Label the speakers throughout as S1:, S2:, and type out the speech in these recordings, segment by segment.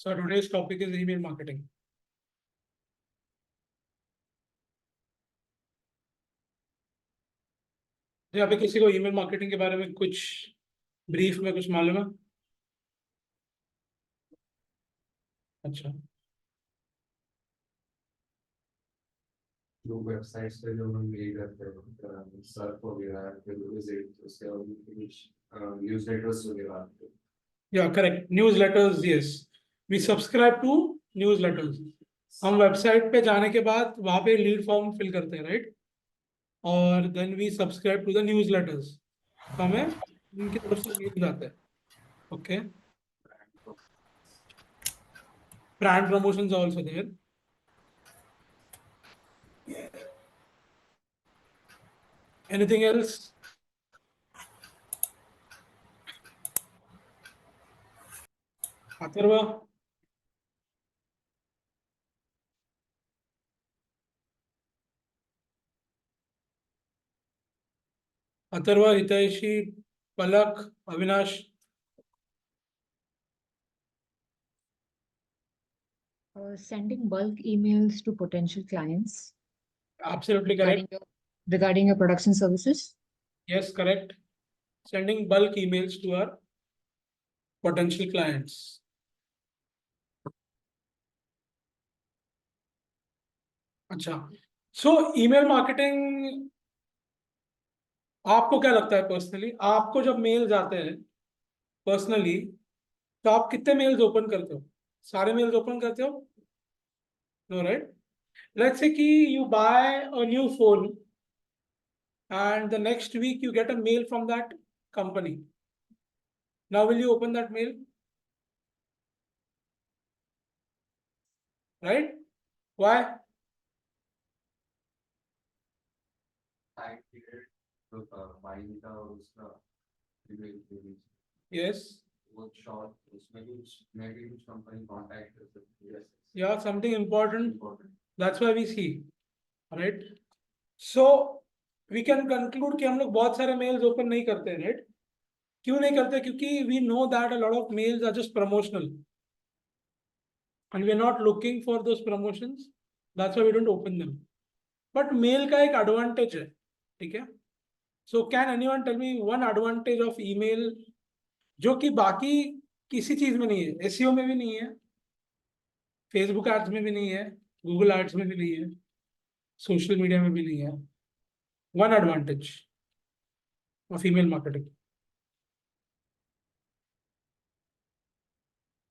S1: So today's topic is email marketing. यहाँ पे किसी को ईमेल मार्केटिंग के बारे में कुछ ब्रीफ में कुछ मालूम है? अच्छा,
S2: जो वेबसाइट्स पे जो हम मेल करते हैं सर्फ वगैरह फिर विजिट उसके बाद कुछ न्यूज़लेटर्स वगैरह
S1: या correct, newsletters, yes, we subscribe to newsletters. हम वेबसाइट पे जाने के बाद वहाँ पे लीड फॉर्म फिल करते हैं, राइट? और then we subscribe to the newsletters. तो हमें उनकी तरफ से मेल जाते हैं। Okay, brand promotions are also there. Anything else? Atharva? Atharva, Hitaishi, Palak, Avinash?
S3: Sending bulk emails to potential clients
S1: Absolutely correct.
S3: regarding your products and services.
S1: Yes, correct. Sending bulk emails to our potential clients. अच्छा, so email marketing, आपको क्या लगता है personally? आपको जब mail जाते हैं personally, तो आप कितने मेल्स ओपन करते हो? सारे मेल्स ओपन करते हो? No, right? लेट्स से कि you buy a new phone and the next week you get a mail from that company. Now will you open that mail? Right? Why?
S2: Time period तो buying का और उसका email
S1: Yes.
S2: वो short उसमें भी कुछ company contact कर सकती है
S1: Yeah, something important.
S2: Important
S1: That's why we see, right? So we can conclude कि हम लोग बहुत सारे मेल्स ओपन नहीं करते, right? क्यों नहीं करते? क्योंकि we know that a lot of mails are just promotional and we are not looking for those promotions. That's why we don't open them. But mail का एक advantage है, ठीक है? So can anyone tell me one advantage of email जो कि बाकी किसी चीज में नहीं है? एसईओ में भी नहीं है, फेसबुक एड्स में भी नहीं है, गूगल एड्स में भी नहीं है, सोशल मीडिया में भी नहीं है। One advantage of email marketing.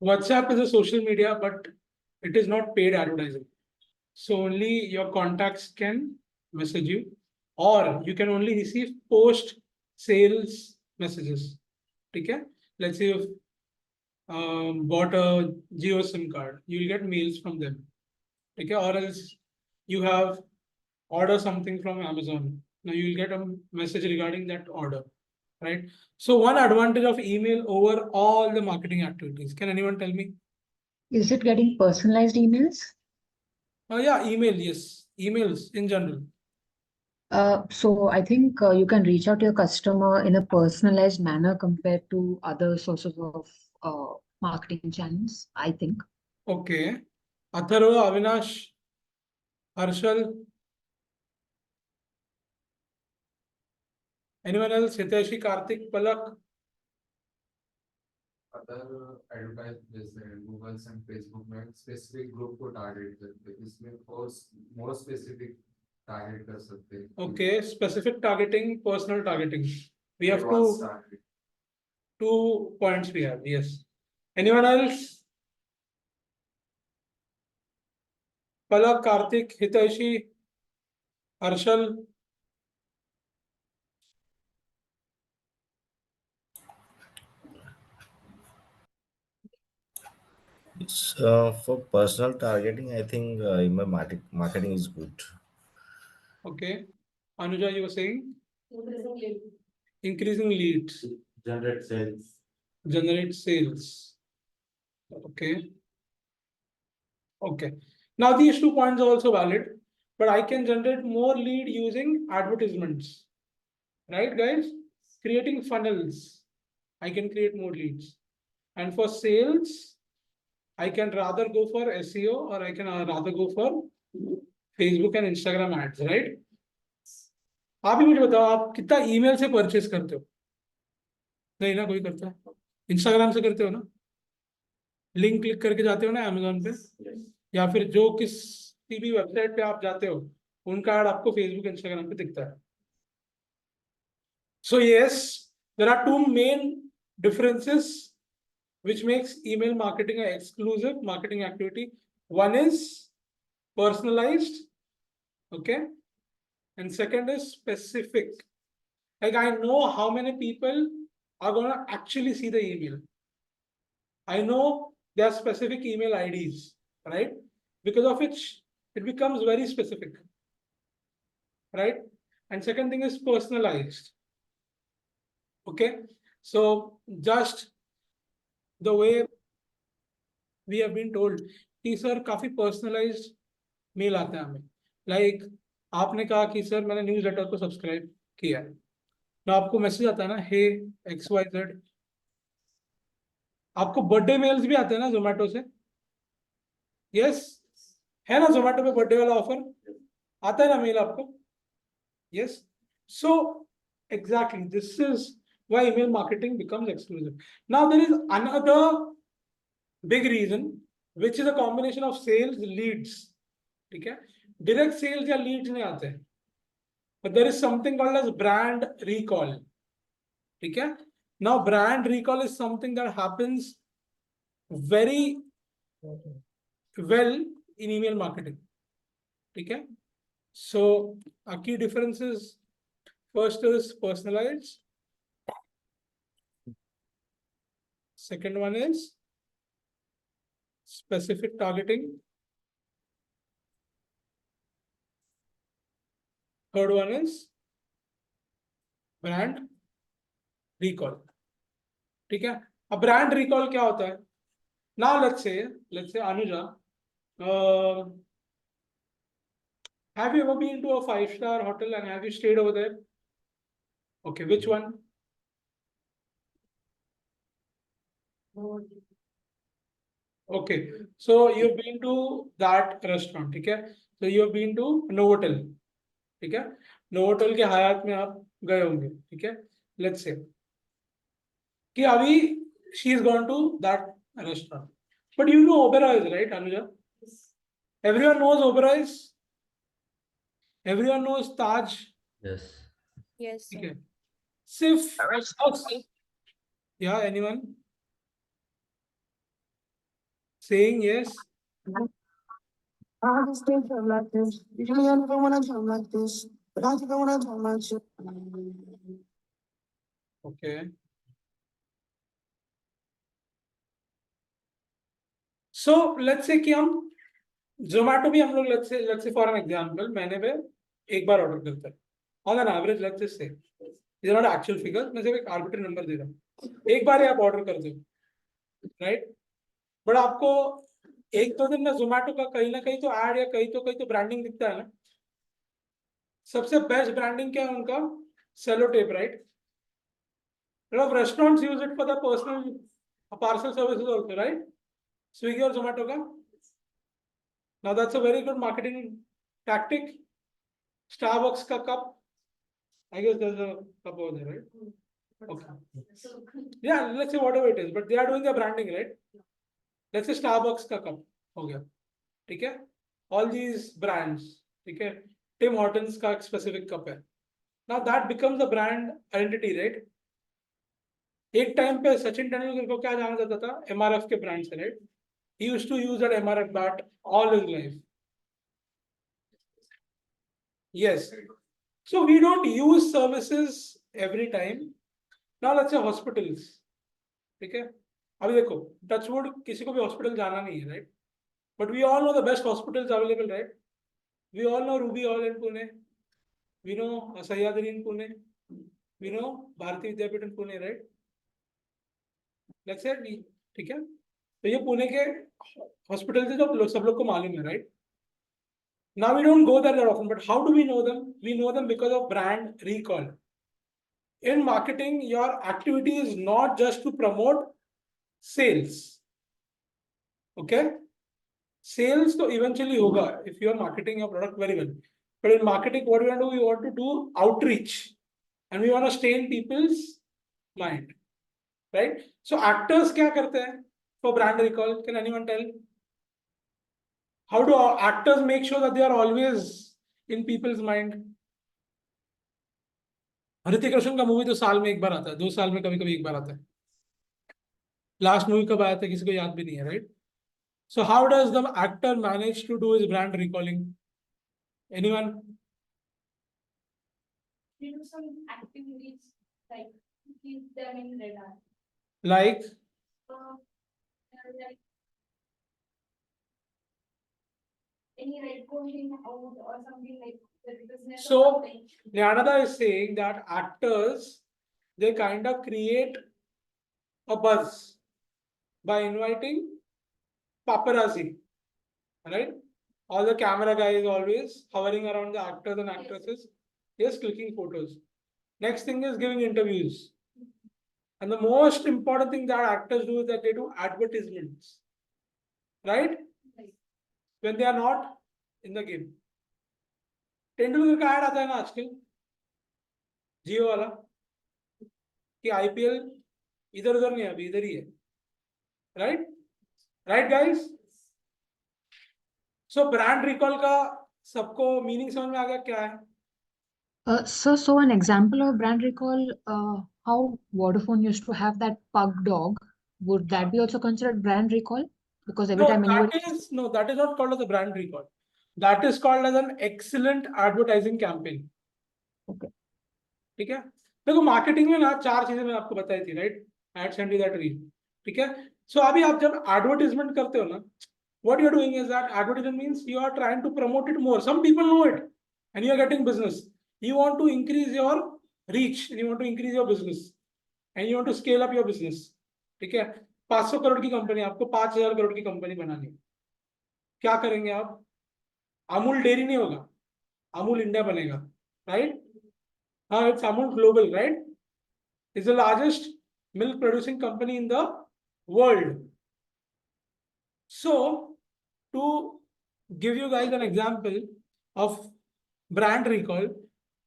S1: WhatsApp is a social media, but it is not paid advertising. So only your contacts can message you, or you can only receive post sales messages. ठीक है? Let's say you've bought a Jio SIM card, you will get mails from them. Okay, or else you have order something from Amazon. Now you will get a message regarding that order, right? So one advantage of email over all the marketing activities. Can anyone tell me?
S3: Is it getting personalized emails?
S1: Yeah, email, yes, emails in general.
S3: So I think you can reach out to your customer in a personalized manner compared to other sources of marketing channels, I think.
S1: Okay. Atharva, Avinash, Harshal, anyone else? Hiteshi, Karthik, Palak?
S2: Other advertise जैसे Google and Facebook में specific group को target करते हैं इसमें more specific target कर सकते हैं
S1: Okay, specific targeting, personal targeting. We have
S2: Advanced
S1: two
S2: targeting.
S1: 2 points we have, yes. Anyone else? Palak, Karthik, Hiteshi, Harshal?
S4: For personal targeting, I think email marketing is good.
S1: Okay. Anuja, you were saying? Increasing leads,
S4: Generate sales.
S1: generate sales. Okay. Okay. Now these 2 points are also valid, but I can generate more lead using advertisements. Right, guys? Creating funnels. I can create more leads. And for sales, I can rather go for SEO or I can rather go for Facebook and Instagram ads, right? आप ही मुझे बताओ, आप कितना email से purchase करते हो? नहीं ना, कोई करता है? इंस्टाग्राम से करते हो ना? लिंक क्लिक करके जाते हो ना अमेजोन पे, या फिर जो किसी भी वेबसाइट पे आप जाते हो उनका ऐड आपको फेसबुक इंस्टाग्राम पे दिखता है. So yes, there are two main differences which makes email marketing an exclusive marketing activity. One is personalized, okay, and second is specific. Like I know how many people are gonna actually see the email. I know their specific email IDs, right? Because of which it becomes very specific, right? And second thing is personalized. Okay, so just the way we have been told कि sir काफी personalised mail आता है हमें. Like आपने कहा कि sir मैंने news letter को सब्सक्राइब किया है, तो आपको मैसेज आता है ना, हे XYZ. आपको बर्थडे मेल्स भी आते हैं ना जोमेटो से? यस, है ना, जोमेटो पे बर्थडे वाला ऑफर आता है ना मेल आपको? Yes. So exactly this is why email marketing becomes exclusive. Now there is another big reason, which is a combination of sales leads. ठीक है, डायरेक्ट सेल्स या लीड्स नहीं आते हैं, but there is something called as brand recall. ठीक है, now brand recall is something that happens very well in email marketing. ठीक है, so our key differences, first is personalized, second one is specific targeting, third one is brand recall. ठीक है, अब brand recall क्या होता है? Now let's say Anuja, have you ever been to a 5-star hotel and have you stayed over there? Okay, which one? Okay, so you've been to that restaurant, ठीक है? So you've been to Novotel, ठीक है? Novotel के हयात में आप गए होंगे, ठीक है? Let's say कि अभी she is gone to that restaurant, but you know Oberoi's, right, Anuja? Everyone knows Oberoi's. Everyone knows Taj.
S5: Yes.
S6: Yes,
S1: ठीक
S6: sir.
S1: है? सिर्फ yeah, anyone saying yes?
S7: I just think I'm like this. Usually I never wanna talk like this, but I think I wanna talk like you.
S1: Okay. So let's say कि हम Zomato भी हम लोग let's say for an example महीने पे एक बार order करते हैं. On an average, let's just say, these are not actual figures, मैं सिर्फ एक arbitrary नंबर दे रहा हूँ. एक बार ही आप ऑर्डर करते हो, right? बट आपको एक दो दिन में Zomato का कहीं ना कहीं तो ऐड या कहीं तो ब्रांडिंग दिखता है ना. सबसे बेस्ट ब्रांडिंग क्या है उनका? Cello tape, right? A lot of restaurants use it for the personal parcel services also, right? Swiggy or Zomato ka? Now that's a very good marketing tactic. Starbucks ka cup. I guess there's a cup over there, right? Okay. Yeah, let's say whatever it is, but they are doing the branding, right? Let's say Starbucks का cup हो गया, ठीक है? All these brands, ठीक है? Tim Hortons का specific cup है. Now that becomes a brand identity, right? एक टाइम पे सचिन तेंदुलकर को क्या जाना जाता था? MRF के ब्रांड से, right? He used to use that MRF bat all his life. Yes. So we don't use services every time. Now let's say hospitals, ठीक है? अभी देखो, टचवुड किसी को भी हॉस्पिटल जाना नहीं है, right? But we all know the best hospitals available, right? We all know Ruby Hall in Pune. We know Sahyadri in Pune. We know Bharati Vidyapit in Pune, right? Let's say, ठीक है? तो ये पुणे के hospital से जो सब लोग को मालूम है, right? Now we don't go there that often, but how do we know them? We know them because of brand recall. In marketing, your activity is not just to promote sales. Okay, sales तो eventually होगा if you are marketing your product very well. But in marketing, what we want to do? We want to do outreach, and we want to stay in people's mind, right? So actors क्या करते हैं for brand recall? Can anyone tell? How do actors make sure that they are always in people's mind? Hrithik Roshan का movie तो साल में एक बार आता है, 2 साल में कभी कभी एक बार आता है. लास्ट मूवी कब आया था किसी को याद भी नहीं है, right? So how does the actor manage to do his brand recalling? Anyone?
S5: We do some activities like keep them in radar.
S1: Like,
S5: Like any like going out or something like the business. or
S1: So,
S5: something.
S1: Nyanada is saying that actors, they kind of create a buzz by inviting paparazzi, right? All the camera guys always hovering around the actors and actresses, just clicking photos. Next thing is giving interviews. And the most important thing that actors do is that they do advertisements, right?
S5: Right.
S1: When they are not in the game. Tendulkar का add आता है ना आजकल, जियो वाला, कि IPL इधर उधर नहीं है, अभी इधर ही है, right? Right guys? So brand recall का सबको मीनिंग समझ में आ गया क्या है?
S3: So an example of brand recall, how Vodafone used to have that pug dog, would that be also considered brand recall? Because every
S1: No,
S3: time anybody,
S1: that is not called as a brand recall. That is called as an excellent advertising campaign.
S3: Okay.
S1: ठीक है? देखो marketing में ना 4 चीजें मैं आपको बताई थी, right? And send you that reel, ठीक है? सो अभी आप जब एडवर्टाइजमेंट करते हो ना, what you're doing is that advertisement means you are trying to promote it more. Some people know it and you are getting business. You want to increase your reach and you want to increase your business and you want to scale up your business. ठीक है? 500 करोड़ की company, आपको 5000 करोड़ की company बनानी है. क्या करेंगे आप? अमूल डेयरी नहीं होगा, अमूल इंडिया बनेगा, राइट? हाँ, it's Amul Global, right? It's the largest milk producing company in the world. So, to give you guys an example of brand recall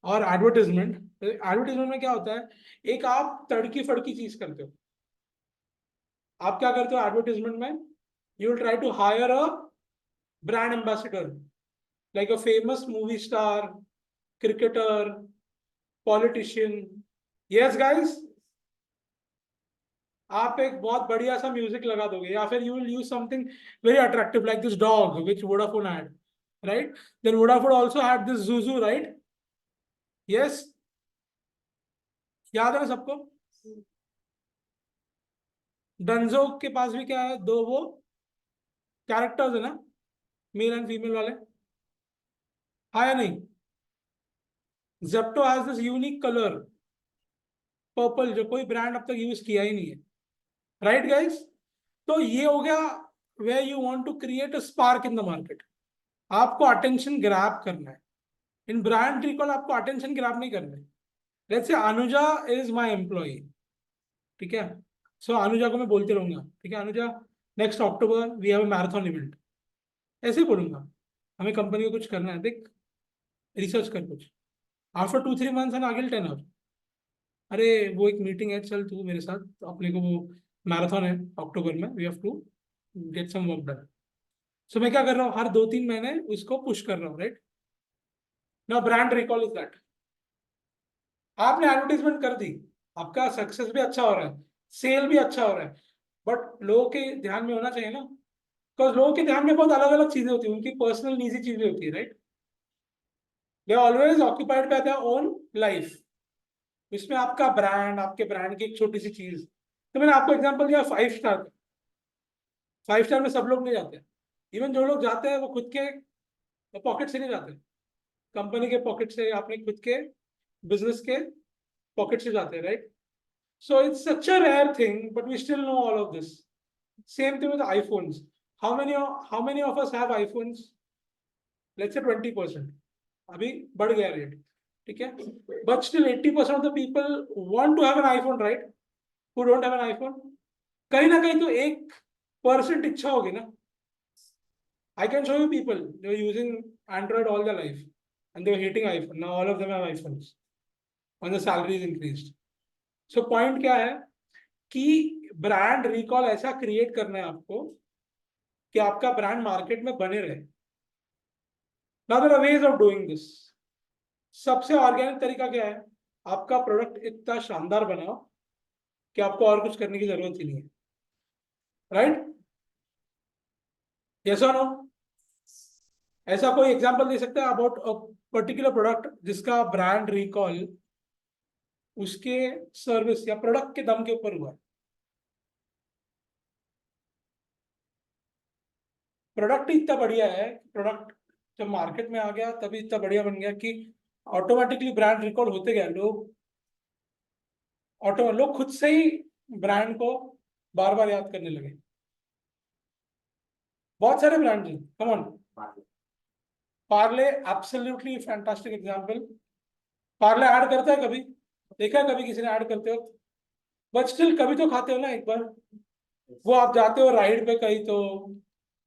S1: और advertisement, advertisement में क्या होता है? एक आप तड़की फड़की चीज करते हो. आप क्या करते हो advertisement में? You will try to hire a brand ambassador, like a famous movie star, cricketer, politician. Yes, guys? आप एक बहुत बढ़िया सा म्यूजिक लगा दोगे या फिर you will use something very attractive like this dog which Vodafone had, right? Then Vodafone also had this Zuzu, right? Yes? याद है ना सबको? डंजो के पास भी क्या है? 2 वो कैरेक्टर्स है ना, मेल एंड फीमेल वाले. हाँ या नहीं? Zepto has this unique color, purple, जो कोई ब्रांड अब तक यूज किया ही नहीं है, राइट गाइस? तो ये हो गया where you want to create a spark in the market. आपको अटेंशन ग्रैब करना है. इन ब्रांड रिकॉल आपको अटेंशन ग्रैब नहीं करना है. Let's say Anuja is my employ, ठीक है? सो अनुजा को मैं बोलते रहूंगा, ठीक है Anuja, next October we have a marathon event, ऐसे ही बोलूंगा. हमें कंपनी को कुछ करना है, देख रिसर्च कर कुछ. After 2-3 months and I will tell her, अरे वो एक मीटिंग है, चल तू मेरे साथ, अपने को वो मैराथन है अक्टूबर में, we have to get some work done. So मैं क्या कर रहा हूँ, हर 2-3 महीने उसको पुश कर रहा हूँ, right? Now brand recall is that. आपने एडवर्टाइजमेंट कर दी, आपका सक्सेस भी अच्छा हो रहा है, सेल भी अच्छा हो रहा है, बट लोगों के ध्यान में होना चाहिए ना, बिकॉज लोगों के ध्यान में बहुत अलग अलग चीजें होती है, उनकी पर्सनल निजी चीजें होती है, right? They are always occupied by their own life. इसमें आपका ब्रांड, आपके ब्रांड की एक छोटी सी चीज. तो मैंने आपको एग्जांपल दिया 5 स्टार का. 5 स्टार में सब लोग नहीं जाते, इवन जो लोग जाते हैं वो खुद के पॉकेट से नहीं जाते, कंपनी के पॉकेट से, अपने खुद के बिजनेस के पॉकेट से जाते हैं, right? So it's such a rare thing but we still know all of this. Same thing with iPhones. How many of us have iPhones? Let's say 20%, अभी बढ़ गया रेट, ठीक है? But still 80% of the people want to have an iPhone, right? Who don't have an iPhone. कहीं ना कहीं तो 1% इच्छा होगी ना I can show you people, they were using Android all their life and they were hating iPhone. Now all of them have iPhones when the salary is increased. So point क्या है कि ब्रांड रिकॉल ऐसा create करना है आपको कि आपका brand market में बने रहे. Now there are ways of doing this. सबसे ऑर्गेनिक तरीका क्या है? आपका प्रोडक्ट इतना शानदार बनाओ कि आपको और कुछ करने की जरूरत ही नहीं है. राइट? यस और नो? ऐसा कोई एग्जांपल दे सकता है अबाउट अ पर्टिकुलर प्रोडक्ट जिसका ब्रांड रिकॉल उसके सर्विस या प्रोडक्ट के दम के ऊपर हुआ है? प्रोडक्ट इतना बढ़िया है, प्रोडक्ट जब मार्केट में आ गया तभी इतना बढ़िया बन गया कि ऑटोमेटिकली ब्रांड रिकॉल होते गए. लोग खुद से ही ब्रांड को बार बार याद करने लगे. बहुत सारे ब्रांड हैं. Come on. Parle absolutely fantastic example. Parle add करता है कभी? देखा है कभी किसी ने ऐड करते हो? बट स्टिल कभी तो खाते हो ना एक बार. वो आप जाते हो राइड पे कहीं तो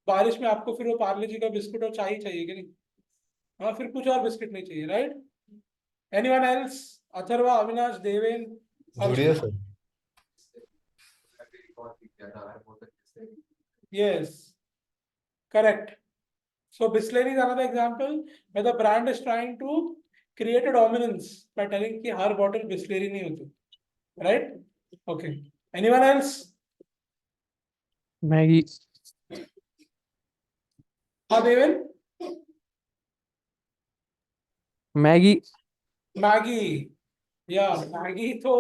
S1: बारिश में आपको फिर वो पार्ले जी का बिस्कुट और चाय चाहिए कि नहीं? हाँ, फिर कुछ और बिस्किट नहीं चाहिए. Right? Anyone else? Atharva, Avinash, Deven?
S6: जुड़िए sir.
S1: Yes, correct. So Bisleri is another example where the brand is trying to create a dominance by telling कि हर bottle Bisleri नहीं होती. Right? Okay. Anyone else?
S8: Maggie.
S1: हाँ देवेन?
S8: Maggie.
S1: मैगी. या Maggi तो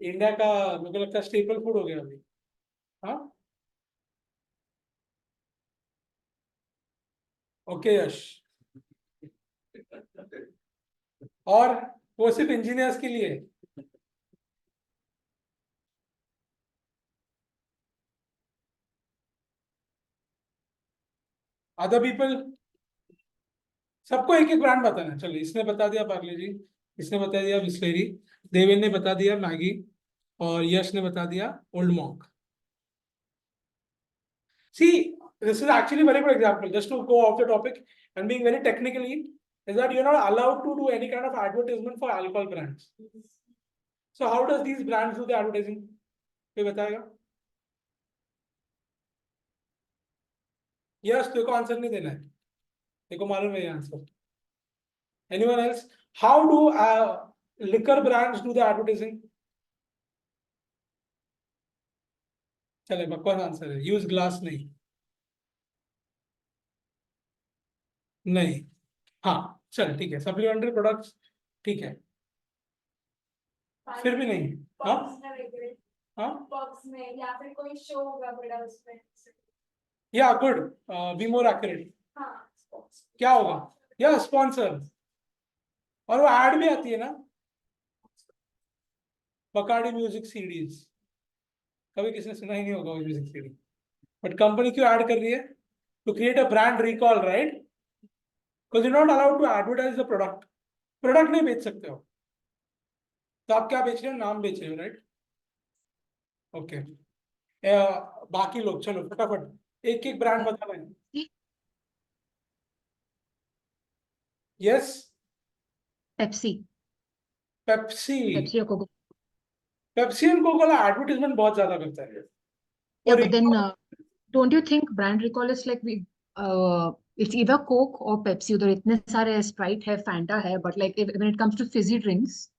S1: India का मुझे लगता है स्टेपल फूड हो गया अभी. हाँ. ओके यश. और वो सिर्फ इंजीनियर्स के लिए. Other people? सबको एक एक ब्रांड बताना. चलो, इसने बता दिया पार्ले जी, इसने बता दिया बिस्लेरी, देवेन ने बता दिया मैगी और यश ने बता दिया old monk. See, this is actually a very good example. Just to go off the topic and being very technically, is that you're not allowed to do any kind of advertisement for alcohol brands. So how does these brands do the advertising? कोई बताएगा? Yes, तेरे को answer नहीं देना है. तेरे को मालूम है ये answer. Anyone else? How do liquor brands do the advertising? चले बकवास आंसर है. Use glass नहीं. नहीं. हाँ चल ठीक है. सप्लीमेंट्री प्रोडक्ट्स ठीक है. फिर भी नहीं. हाँ हाँ.
S5: बॉक्स में या फिर कोई शो होगा बड़ा उसमें.
S1: या गुड. Be more accurate.
S5: हाँ.
S1: क्या होगा? या स्पॉन्सर. और वो एड भी आती है ना, बकार्डी म्यूजिक सीडीज. कभी किसी ने सुना ही नहीं होगा वो म्यूजिक सीडी. बट कंपनी क्यों ऐड कर रही है? To create a brand recall. Right? Because you not allowed to advertise the product. Product नहीं बेच सकते हो तो आप क्या बेच रहे हो? नाम बेच रहे हो. राइट? ओके. बाकी लोग चलो फटाफट एक एक ब्रांड बताना है. Yes.
S3: Pepsi.
S1: Pepsi.
S3: Pepsi or Coca.
S1: Pepsi and Coca advertisement बहुत ज्यादा करता है.
S3: Yeah,
S1: और
S3: but then don't you think brand recall is like it's either Coke or Pepsi. उधर इतने सारे Sprite है, Fanta है, but like when it comes to fizzy drinks,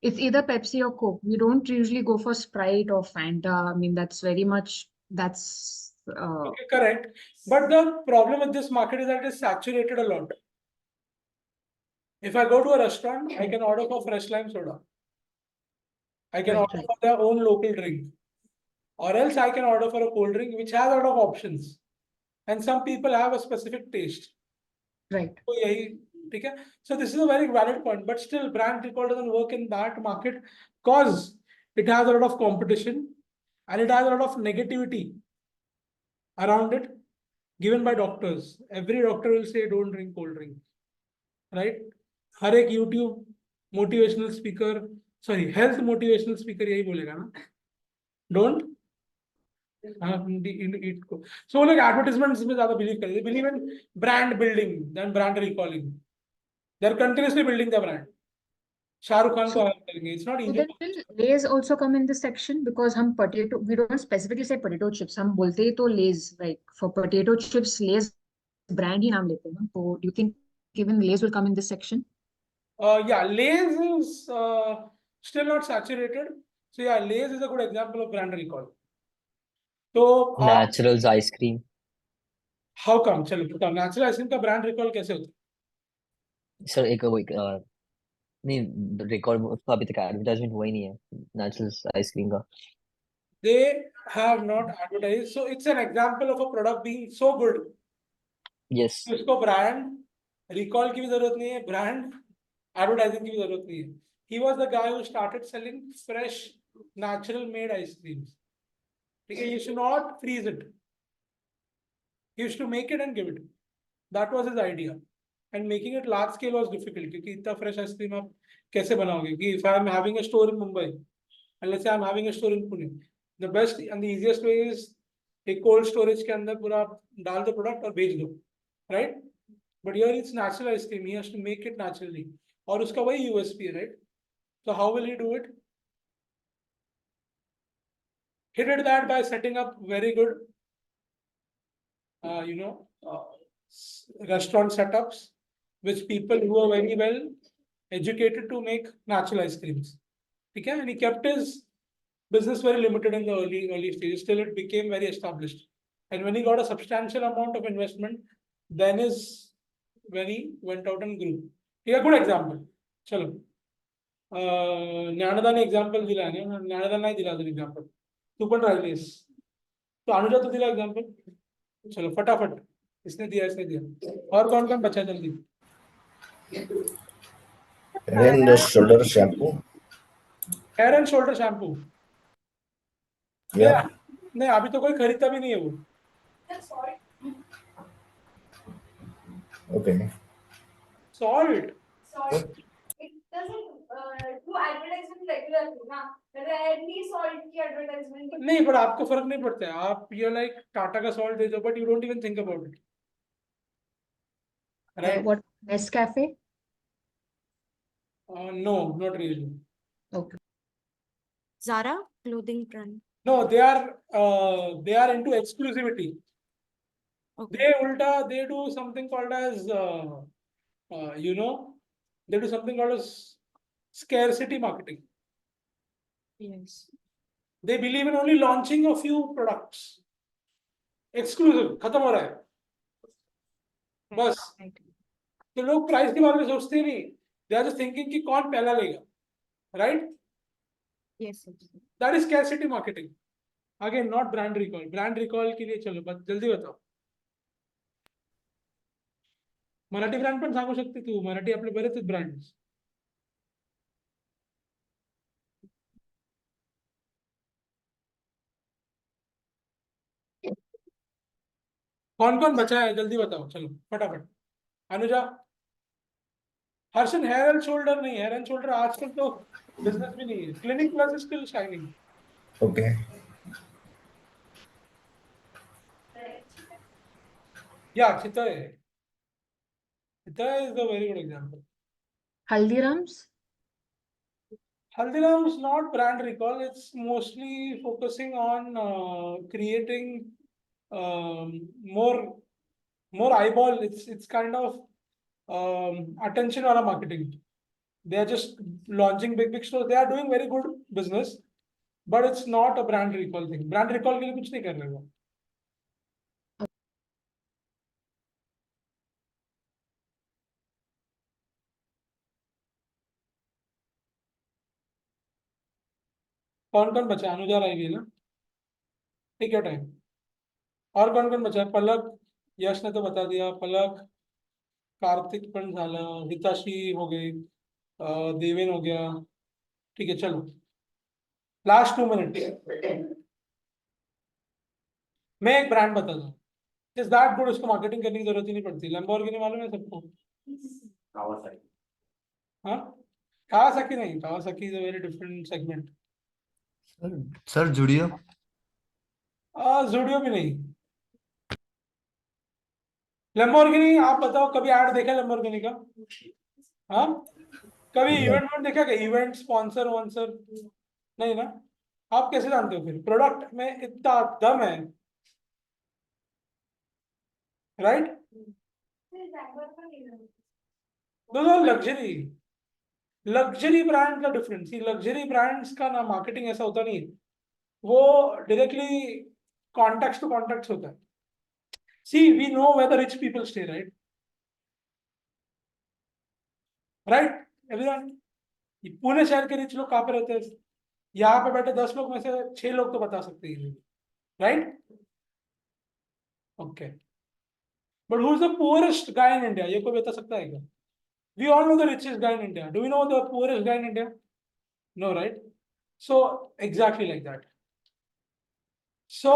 S3: it's either Pepsi or Coke. We don't usually go for Sprite or Fanta. I mean, that's
S1: Okay, correct. But the problem with this market is that it is saturated a lot. If I go to a restaurant, I can order for fresh lime soda. I can
S3: Right,
S1: order
S3: right.
S1: for their own local drink. Or else I can order for a cold drink which has a lot of options. And some people have a specific taste.
S3: right.
S1: तो यही ठीक है. So this is a very valid point. But still brand recall doesn't work in that market because it has a lot of competition and it has a lot of negativity around it given by doctors. Every doctor will say don't drink cold drink. Right? हर एक YouTube motivational speaker, sorry, health motivational speaker यही बोलेगा ना, don't हाँ ईट को. So लोग advertisements में ज्यादा believe करते हैं. They believe in brand building than brand recalling. They're continuously building the brand. Shahrukh Khan को hire करेंगे. It's not
S3: So
S1: easy.
S3: then will Lay's also come in this section because हम potato, we don't specifically say potato chips. हम बोलते ही तो Lay's, like for potato chips, Lay's brand ही नाम लेते हैं ना. So do you think even Lay's will come in this section?
S1: Yeah, Lay's is still not saturated. So yeah, Lay's is a good example of brand recall. तो
S6: Naturals ice cream.
S1: how come? चलो बताओ, natural ice cream का brand recall कैसे होता है?
S6: Sir एक वो नहीं रिकॉर्ड उसका अभी तक एडवर्टाइजमेंट हुआ ही नहीं है नेचुरल्स आइसक्रीम का.
S1: They have not advertised. So it's an example of a product being so good.
S6: Yes
S1: तो इसको ब्रांड रिकॉल की भी जरूरत नहीं है, ब्रांड एडवर्टाइजिंग की भी जरूरत नहीं है. He was the guy who started selling fresh, natural made ice creams. ठीक है, you should not freeze it. He used to make it and give it. That was his idea. And making it large scale was difficult क्योंकि इतना fresh ice cream आप कैसे बनाओगे? कि if I am having a store in Mumbai and let's say I am having a store in Pune, the best and the easiest way is एक cold storage के अंदर पूरा डाल दो product और बेच दो, right? But here it's natural ice cream. He has to make it naturally. और उसका वही USP है, right? So how will he do it? He did that by setting up very good, restaurant setups, which people who are very well educated to make natural ice creams. Okay, and he kept his business very limited in the early stages till it became very established. And when he got a substantial amount of investment, then when he went out and grew. Here, a good example. चलो, ज्ञानदा ने example दिला है ना, ज्ञानदा नहीं दिला दे example. तू पण राहिलीस. तो अनुजा तो दिला example. चलो फटाफट, इसने दिया. और कौन बचा जल्दी?
S4: Head and shoulder shampoo.
S1: Hair and shoulder shampoo.
S4: Yeah.
S1: नहीं, अभी तो कोई खरीदता भी नहीं है वो.
S5: Just salt.
S4: Okay.
S1: Salt.
S5: Salt. It doesn't do advertisement regularly, ना. Rarely salt की advertisement.
S1: नहीं, पर आपको फर्क नहीं पड़ता है. आप ये लाइक टाटा का सॉल्ट दे दो, but you don't even think about it. Right?
S3: What Nescafe?
S1: No, not really.
S3: Okay.
S9: Zara clothing brand.
S1: No, they are into exclusivity.
S9: Okay.
S1: They do something called as they do something called as scarcity marketing.
S9: Yes.
S1: They believe in only launching a few products. Exclusive, खत्म हो रहा है. बस.
S9: Right.
S1: तो लोग price के बारे में सोचते ही नहीं. They are just thinking कि कौन पहला लेगा. Right?
S9: Yes.
S1: That is scarcity marketing. Again, not brand recall. Brand recall के लिए चलो, बस जल्दी बताओ. मराठी ब्रँड पण सांगू शकते तू. मराठी आपले बरेच ब्रँड. कौन बचा है जल्दी बताओ. चलो फटाफट. Anuja. Harshan hair and shoulder नहीं. हेयर एंड शोल्डर आजकल तो बिजनेस भी नहीं है. Clinic Plus is still shining.
S4: Okay.
S1: Yeah, Chitay. Chitay is a very good example.
S3: Haldiram's?
S1: Haldiram's not brand recall. It's mostly focusing on creating more eyeball. It's kind of attention wala marketing. They are just launching big stores. They are doing very good business, but it's not a brand recall thing. Brand recall के लिए कुछ नहीं कर रहे वो. कौन बचा? अनुजा रहेगी ना. ठीक है टाइम. और कौन बचा है? पलक. यश ने तो बता दिया. पलक. कार्तिक पण झालं. हिताशी हो गई. देवेन हो गया. ठीक है चलो. Last 2 minute. मैं एक ब्रांड बता दूं. Is that good. उसको मार्केटिंग करने की जरूरत ही नहीं पड़ती. लैम्बोर्गिनी मालूम है सबको. हाँ, कावासाकी नहीं. Kawasaki is a very different segment.
S2: Sir Zudio.
S1: Zudio भी नहीं। लैम्बोर्गिनी, आप बताओ कभी ऐड देखा लैम्बोर्गिनी का? हाँ, कभी
S4: नहीं।
S1: इवेंट में देखा क्या? इवेंट स्पॉन्सर वॉन्सर नहीं ना? आप कैसे जानते हो फिर? प्रोडक्ट में इतना दम है, राइट?
S5: फिर बैंगलोर का नहीं है।
S1: दोनों लग्जरी, लग्जरी ब्रांड का डिफरेंस। लग्जरी ब्रांड्स का ना मार्केटिंग ऐसा होता नहीं है, वो डायरेक्टली कॉन्टेक्ट टू कॉन्टेक्ट होता है। See we know where the rich people stay, right? Right everyone, Pune शहर के रिच लोग कहाँ पे रहते हैं? यहाँ पे बैठे 10 लोग में से 6 लोग तो बता सकते हैं, right? Okay, but who is the poorest guy in India? ये कोई बता सकता है क्या? We all know the richest guy in India. Do we know the poorest guy in India? No, right? So exactly like that. So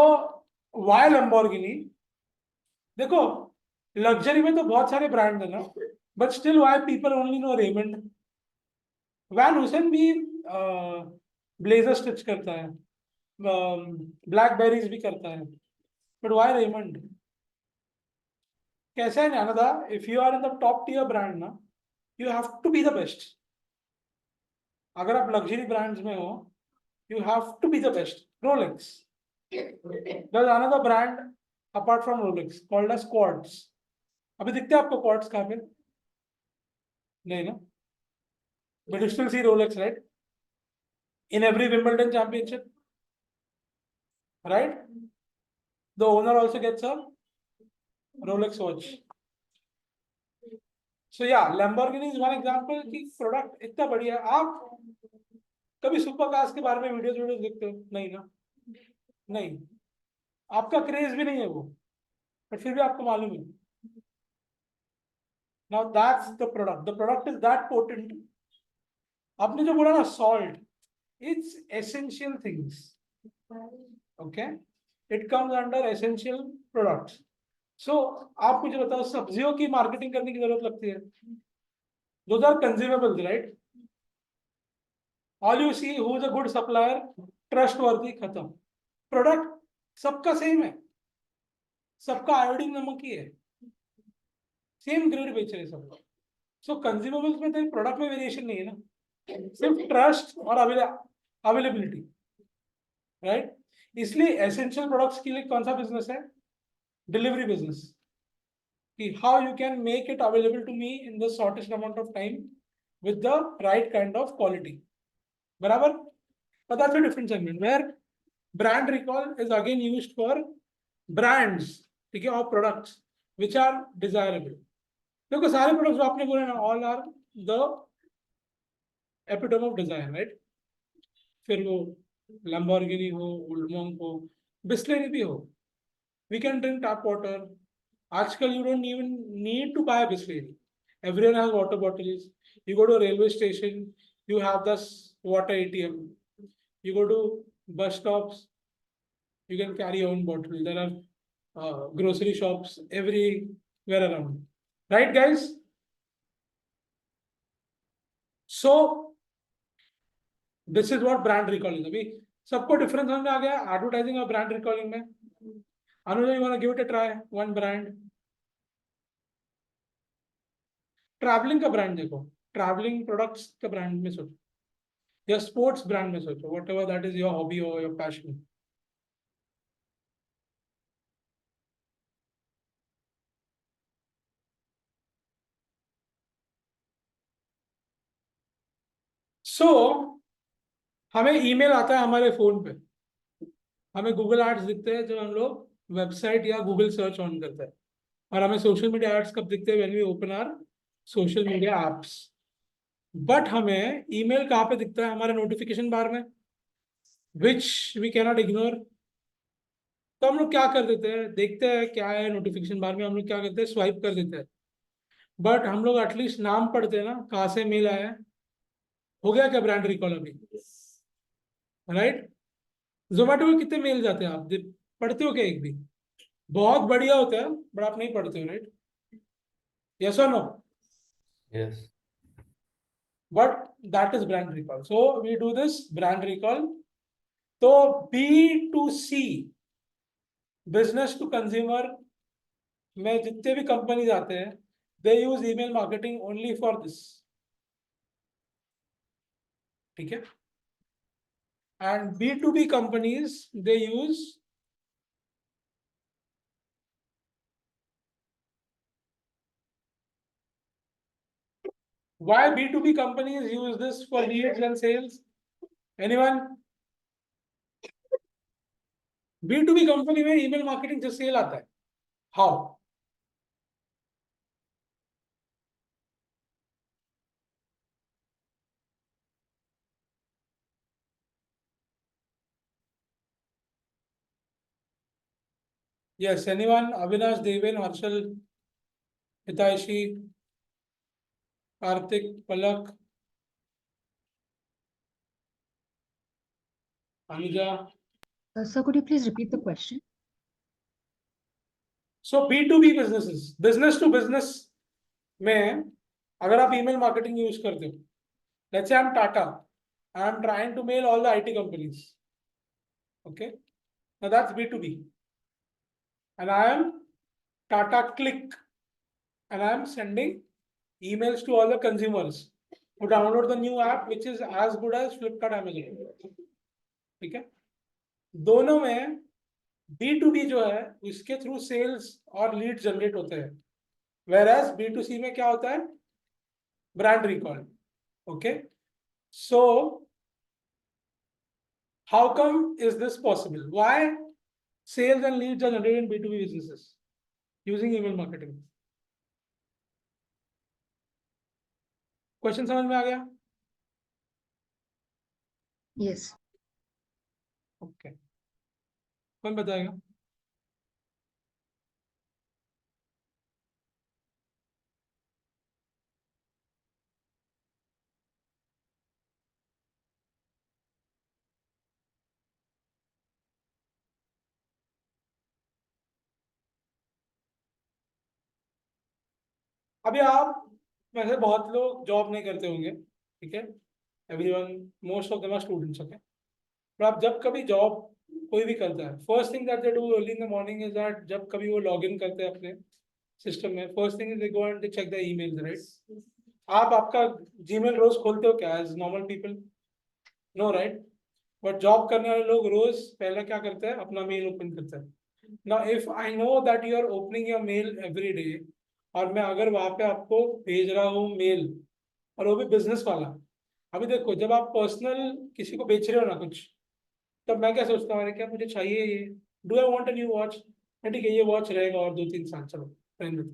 S1: why Lamborghini? देखो, luxury में तो बहुत सारे ब्रांड है ना, but still why people only know Raymond? Van Heusen भी blazer stitch करता है, ब्लैकबेरीज भी करता है, बट व्हाई रेमंड? कैसा है Gyanada? If you are in the top tier brand ना, you have to be the best. अगर आप लग्जरी ब्रांड्स में हो, you have to be the best. Rolex. There's another brand apart from Rolex called as Quartz. अभी दिखते हैं आपको Quartz कहाँ पे? नहीं ना? But you still see Rolex, right? In every Wimbledon championship, right? The owner also gets a Rolex watch. So yeah, Lamborghini is one example कि product इतना बढ़िया है। आप कभी सुपर कार्स के बारे में वीडियोस देखते हो? नहीं ना? नहीं, आपका क्रेज भी नहीं है वो, बट फिर भी आपको मालूम है। Now that's the product. The product is that potent. आपने जो बोला ना salt, it's essential things. Okay, it comes under essential products. So आप मुझे बताओ, सब्जियों की मार्केटिंग करने की जरूरत लगती है? Those are consumables, right? All you see who is a good supplier, trustworthy, खत्म। प्रोडक्ट सबका सेम है, सबका आयोडीन नमक ही है, सेम ग्रेड बेच रहे सब। सो कंज्यूमेबल्स में तो प्रोडक्ट में वेरिएशन नहीं है ना, सिर्फ ट्रस्ट और अवेलेबिलिटी, राइट? इसलिए एसेंशियल प्रोडक्ट्स के लिए कौन सा बिजनेस है? Delivery business. कि how you can make it available to me in the shortest amount of time with the right kind of quality, बराबर? But that's a different segment where brand recall is again used for brands, ठीक है, और products which are desirable. देखो सारे products जो आपने बोले ना, all are the epitome of desire, right? फिर वो लैम्बोर्गिनी हो, उल्मोंग हो, बिस्लेरी भी हो, we can drink tap water. आजकल you don't even need to buy Bisleri, everyone has water bottles. You go to railway station, you have दस water ATM. You go to bus stops, you can carry your own bottle. There are grocery shops everywhere around, right guys? So this is what brand recalling. अभी सबको difference समझ में आ गया advertising और brand recalling में? अनुज, you want to give it a try? One brand. Travelling का brand देखो, travelling products का ब्रांड में सोचो, या स्पोर्ट्स ब्रांड में सोचो, what ever that is your hobby और योर पैशन। सो हमें ईमेल आता है हमारे फोन पे, हमें गूगल एड्स दिखते हैं जब हम लोग वेबसाइट या गूगल सर्च ऑन करते हैं, और हमें सोशल मीडिया एड्स कब दिखते हैं? When we open our social media apps. But हमें ईमेल कहाँ पे दिखता है? हमारे नोटिफिकेशन बार में, विच वी कैनॉट इग्नोर। तो हम लोग क्या कर देते हैं? देखते हैं क्या है नोटिफिकेशन बार में, हम लोग क्या करते हैं? स्वाइप कर देते हैं। बट हम लोग एटलीस्ट नाम पढ़ते हैं ना, कहाँ से मेल आया है। हो गया क्या ब्रांड रिकॉल अभी? राइट? जोमेटो में कितने मेल जाते हैं? आप पढ़ते हो क्या एक भी? बहुत बढ़िया होता है, बट आप नहीं पढ़ते हो, राइट? यस और no?
S4: Yes.
S1: But that is brand recall. So we do this brand recall. तो B2C बिजनेस टू कंज्यूमर में जितने भी कंपनीज आते हैं, they use email marketing only for this, ठीक है। And B2B companies they use why B2B companies use this for leads and sales? Anyone? B2B company में email marketing से cell आता है, how? Yes, anyone? Avinash, Deven, Harshal, Hitaishi, Karthik, Palak, Anuja.
S3: Sir, could you please repeat the question?
S1: So B2B businesses, business to business में अगर आप email marketing use करते हो, let's say I'm Tata, I'm trying to mail all the IT companies. Okay, now that's B2B. And I am Tata Click, and I am sending emails to all the consumers who download the new app, which is as good as Flipkart, Amazon. ठीक है, दोनों में B2B जो है उसके through sales और lead generate होते हैं, whereas B2C में क्या होता है? Brand recall. Okay, so how come is this possible? Why sales and leads are generated in B2B businesses using email marketing? Question समझ में आ गया?
S3: Yes.
S1: ओके, कौन बताएगा? अभी आप वैसे बहुत लोग जॉब नहीं करते होंगे, ठीक है, everyone, most of them are students, okay. पर आप जब कभी जॉब कोई भी करता है, first thing that they do early in the morning is that जब कभी वो लॉग इन करते हैं अपने सिस्टम में, first thing is they go and they check the emails, right? आप आपका जीमेल रोज खोलते हो क्या as normal people? No, right? But job करने वाले लोग रोज पहले क्या करते हैं? अपना मेल ओपन करते हैं. Now if I know that you are opening your mail every day, और मैं अगर वहां पे आपको भेज रहा हूँ मेल, और वो भी बिजनेस वाला, अभी देखो जब आप पर्सनल किसी को बेच रहे हो ना कुछ, तब मैं क्या सोचता हूँ, अरे क्या मुझे चाहिए ये, do I want a new watch, ठीक है ये वॉच रहेगा और 2-3 साल, चलो रहने दो.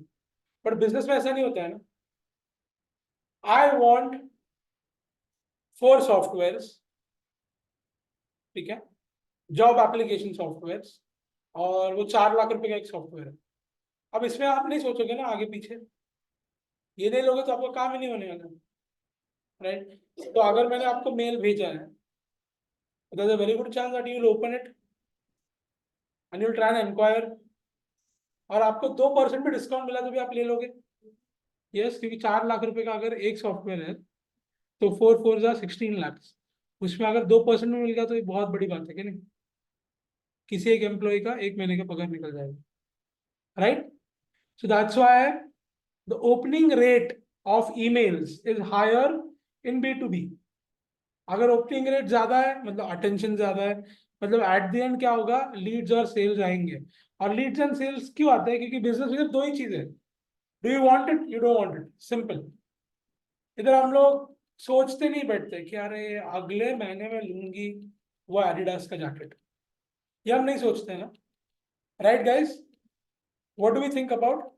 S1: बट बिजनेस में ऐसा नहीं होता है ना. आई वॉन्ट 4 सॉफ्टवेयर, ठीक है, जॉब एप्लीकेशन सॉफ्टवेयर, और वो 4 लाख रुपए का एक सॉफ्टवेयर है. अब इसमें आप नहीं सोचोगे ना आगे पीछे, ये नहीं लोगे तो आपका काम ही नहीं होने वाला, राइट? तो अगर मैंने आपको मेल भेजा है, there's a very good chance that you will open it and you will try and inquire, और आपको 2% भी डिस्काउंट मिला तो भी आप ले लोगे. यस, क्योंकि 4 लाख रुपए का अगर एक सॉफ्टवेयर है तो 4 4 16 लाख, उसमें अगर 2% में मिल गया तो ये बहुत बड़ी बात है कि नहीं? किसी एक एम्प्लॉय का 1 महीने का पगार निकल जाएगा, right? So that's why the opening rate of emails is higher in B2B. अगर ओपनिंग रेट ज्यादा है मतलब अटेंशन ज्यादा है, मतलब एट द एंड क्या होगा? लीड्स और सेल्स आएंगे. और लीड्स एंड सेल्स क्यों आते हैं? क्योंकि बिजनेस में सिर्फ 2 ही चीजें, do you want it, you don't want it, simple. इधर हम लोग सोचते नहीं बैठते कि अरे अगले महीने में लूंगी वो एडिडास का जैकेट, ये हम नहीं सोचते ना, right guys? What do we think about?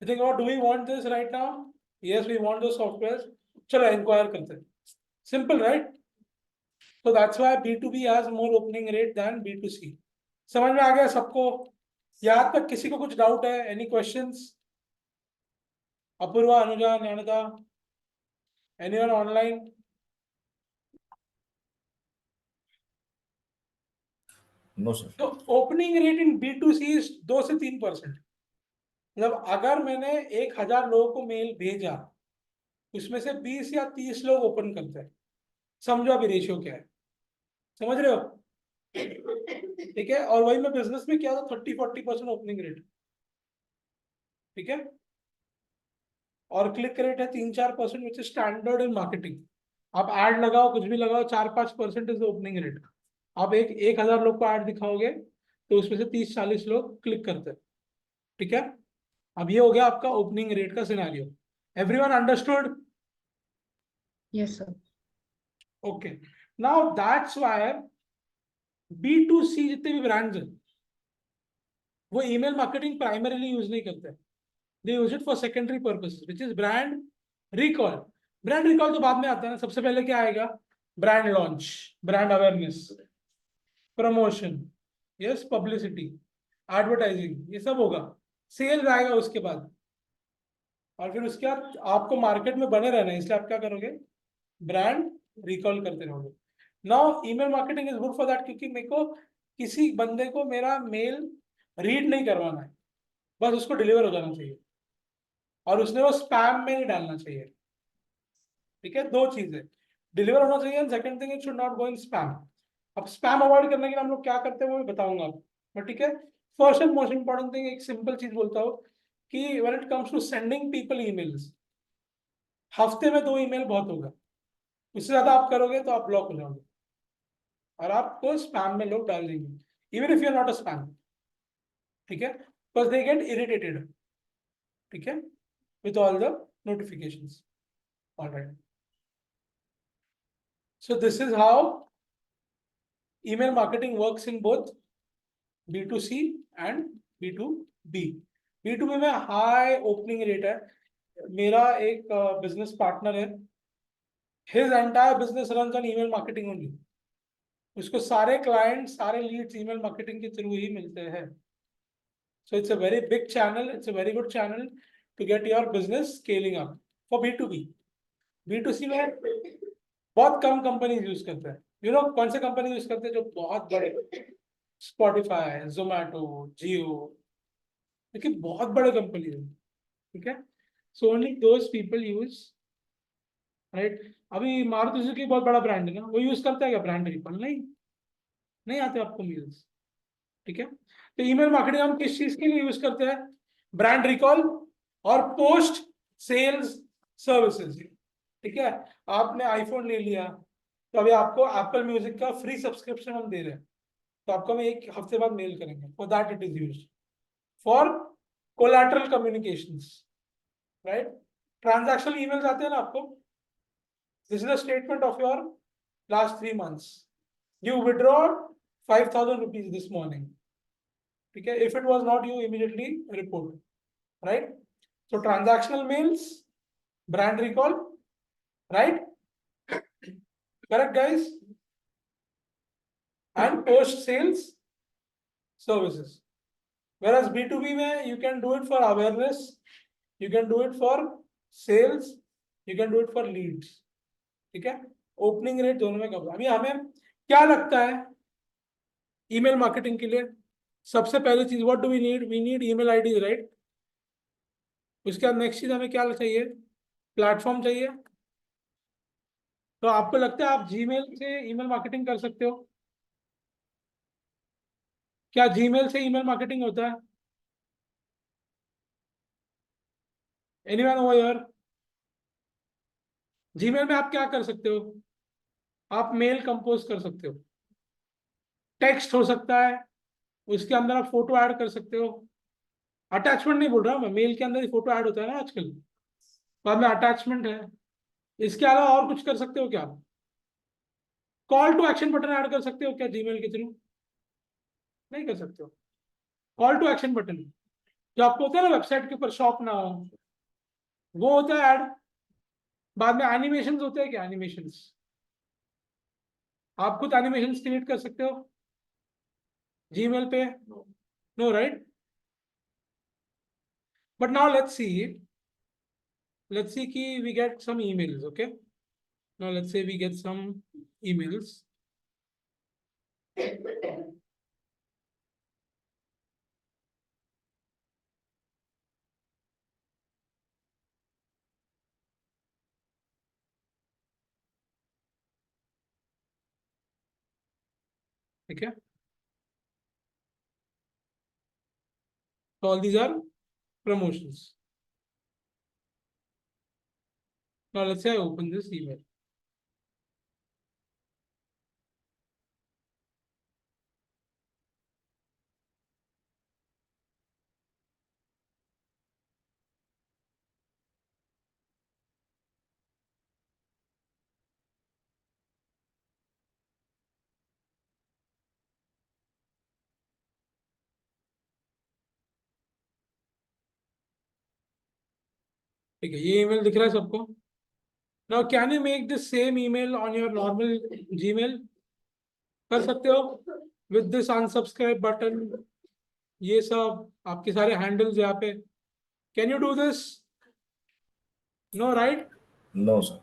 S1: You think about, do we want this right now? Yes, we want those softwares. चलो inquire करते हैं. Simple, right? So that's why B2B has more opening rate than B2C. समझ में आ गया सबको? यहाँ तक किसी को कुछ डाउट है? Any questions? Apoorva, Anuja, Dnyanada, anyone online?
S4: No, sir.
S1: तो opening rate in B2C is 2 से 3%. मतलब अगर मैंने 1000 लोगों को मेल भेजा, उसमें से 20 या 30 लोग ओपन करते हैं. समझो अभी रेशियो क्या है, समझ रहे हो? ठीक है, और वही मैं बिजनेस में किया था 30-40% ओपनिंग रेट, ठीक है, और क्लिक रेट है 3-4%, which is standard in marketing. आप ऐड लगाओ, कुछ भी लगाओ, 4-5% इज ओपनिंग रेट। आप 1,000 लोग को ऐड दिखाओगे तो उसमें से 30-40 लोग क्लिक करते हैं, ठीक है। अब ये हो गया आपका ओपनिंग रेट का scenario. Everyone understood?
S3: Yes, sir.
S1: Okay, now that's why B2C जितने भी ब्रांड्स हैं वो ईमेल मार्केटिंग प्राइमरीली यूज नहीं करते, they use it for secondary purposes, which is brand recall. Brand recall तो बाद में आता है ना, सबसे पहले क्या आएगा? Brand launch, brand awareness, promotion, yes, publicity, advertising, ये सब होगा। सेल्स आएगा उसके बाद, और फिर उसके बाद आपको मार्केट में बने रहना है, इसलिए आप क्या करोगे? ब्रांड रिकॉल करते रहोगे। Now email marketing is good for that, क्योंकि मेरे को किसी बंदे को मेरा मेल रीड नहीं करवाना है, बस उसको डिलीवर हो जाना चाहिए, और उसने वो स्पैम में नहीं डालना चाहिए, ठीक है। दो चीजें, डिलीवर होना चाहिए, and second thing, it should not go in spam. अब स्पैम अवॉइड करने के लिए हम लोग क्या करते हैं वो भी बताऊंगा आपको, but ठीक है। First and most important thing, एक सिंपल चीज बोलता हूँ कि when it comes to sending people emails, हफ्ते में 2 ईमेल बहुत होगा, उससे ज्यादा आप करोगे तो आप ब्लॉक हो जाओगे, और आपको स्पैम में लोग डाल देंगे, even if you are not a spam, ठीक है, बिकॉज दे गेट इरिटेटेड, ठीक है, with all the notifications. Alright, so this is how email marketing works in both B2C and B2B। B2B में हाई ओपनिंग रेट है। मेरा एक business partner है, his entire business run on email marketing only. उसको सारे client, सारे leads email marketing के through ही मिलते हैं। So it's a very big channel, it's a very good channel to get your business scaling up for B2B। B2C में बहुत कम company use करते हैं। यू नो कौन से कंपनी यूज करते हैं? जो बहुत बड़े, स्पॉटिफाई, जोमैटो, जियो, लेकिन बहुत बड़े कंपनी है, ठीक है। So only those people use, right. अभी मारुति सुजुकी बहुत बड़ा ब्रांड है ना, वो यूज करता है क्या ब्रांड रिकॉल? नहीं, नहीं आते आपको मेल्स, ठीक है। तो ईमेल मार्केटिंग हम किस चीज के लिए यूज करते हैं? ब्रांड रिकॉल और पोस्ट सेल्स सर्विसेज, ठीक है। आपने आईफोन ले लिया, तो अभी आपको एप्पल म्यूजिक का फ्री सब्सक्रिप्शन हम दे रहे हैं, तो आपको हम 1 हफ्ते बाद मेल करेंगे, for that it is use for collateral communications, right. Transactional emails आते हैं ना आपको, this is a statement of your last 3 months, you withdraw 5,000 rupees this morning, ठीक है। if it was not, you immediately report, right? So transactional mails, brand recall, right? Correct, guys? And post sales services. Whereas B2B में you can do it for awareness, you can do it for sales, you can do it for leads, ठीक है। Opening rate दोनों में कम। अभी हमें क्या लगता है ईमेल मार्केटिंग के लिए? सबसे पहली चीज, what do we need? We need email ID, right. उसके बाद नेक्स्ट चीज हमें क्या चाहिए? प्लेटफॉर्म चाहिए। तो आपको लगता है आप जीमेल से ईमेल मार्केटिंग कर सकते हो? क्या जीमेल से ईमेल मार्केटिंग होता है? Anyone over here? जीमेल में आप क्या कर सकते हो? आप मेल कंपोज कर सकते हो, टेक्स्ट हो सकता है, उसके अंदर आप फोटो ऐड कर सकते हो। अटैचमेंट नहीं बोल रहा मैं, मेल के अंदर ही फोटो ऐड होता है ना आजकल, बाद में अटैचमेंट है। इसके अलावा और कुछ कर सकते हो क्या? Call to action button add कर सकते हो क्या जीमेल के थ्रू? नहीं कर सकते हो। कॉल टू एक्शन बटन जो आपको होता है ना वेबसाइट के ऊपर, शॉप ना हो, वो होता है ऐड। बाद में एनिमेशंस होते हैं क्या? एनिमेशंस, आप खुद एनिमेशंस क्रिएट कर सकते हो जीमेल पे? No, right. But now let's see कि we get some emails, okay? Now let's say we get some emails. ठीक है, so all these are promotions. Now let's say I open this email. ठीक है, ये email दिख रहा है सबको. Now can you make this same email on your normal Gmail? कर सकते हो विद दिस अनसब्सक्राइब बटन, ये सब आपके सारे हैंडल्स यहाँ पे. Can you do this? No, right?
S4: No, sir.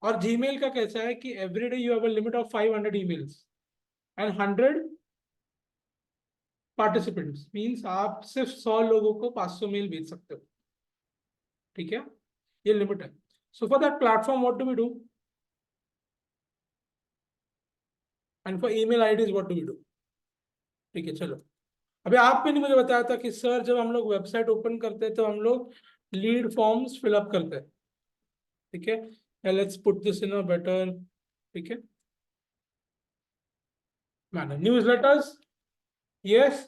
S1: और जीमेल का कैसा है कि every day you have a limit of 500 emails and 100 participants, means आप सिर्फ 100 लोगों को 500 मेल भेज सकते हो. ठीक है, ये लिमिट है. So for that platform what do we do, and for email IDs what do we do? ठीक है, चलो. अभी आपने नहीं मुझे बताया था कि सर जब हम लोग वेबसाइट ओपन करते हैं तो हम लोग लीड फॉर्म्स फिलअप करते हैं. ठीक है, let's put this in a better, ठीक है, मैनर. न्यूज़लेटर्स, यस,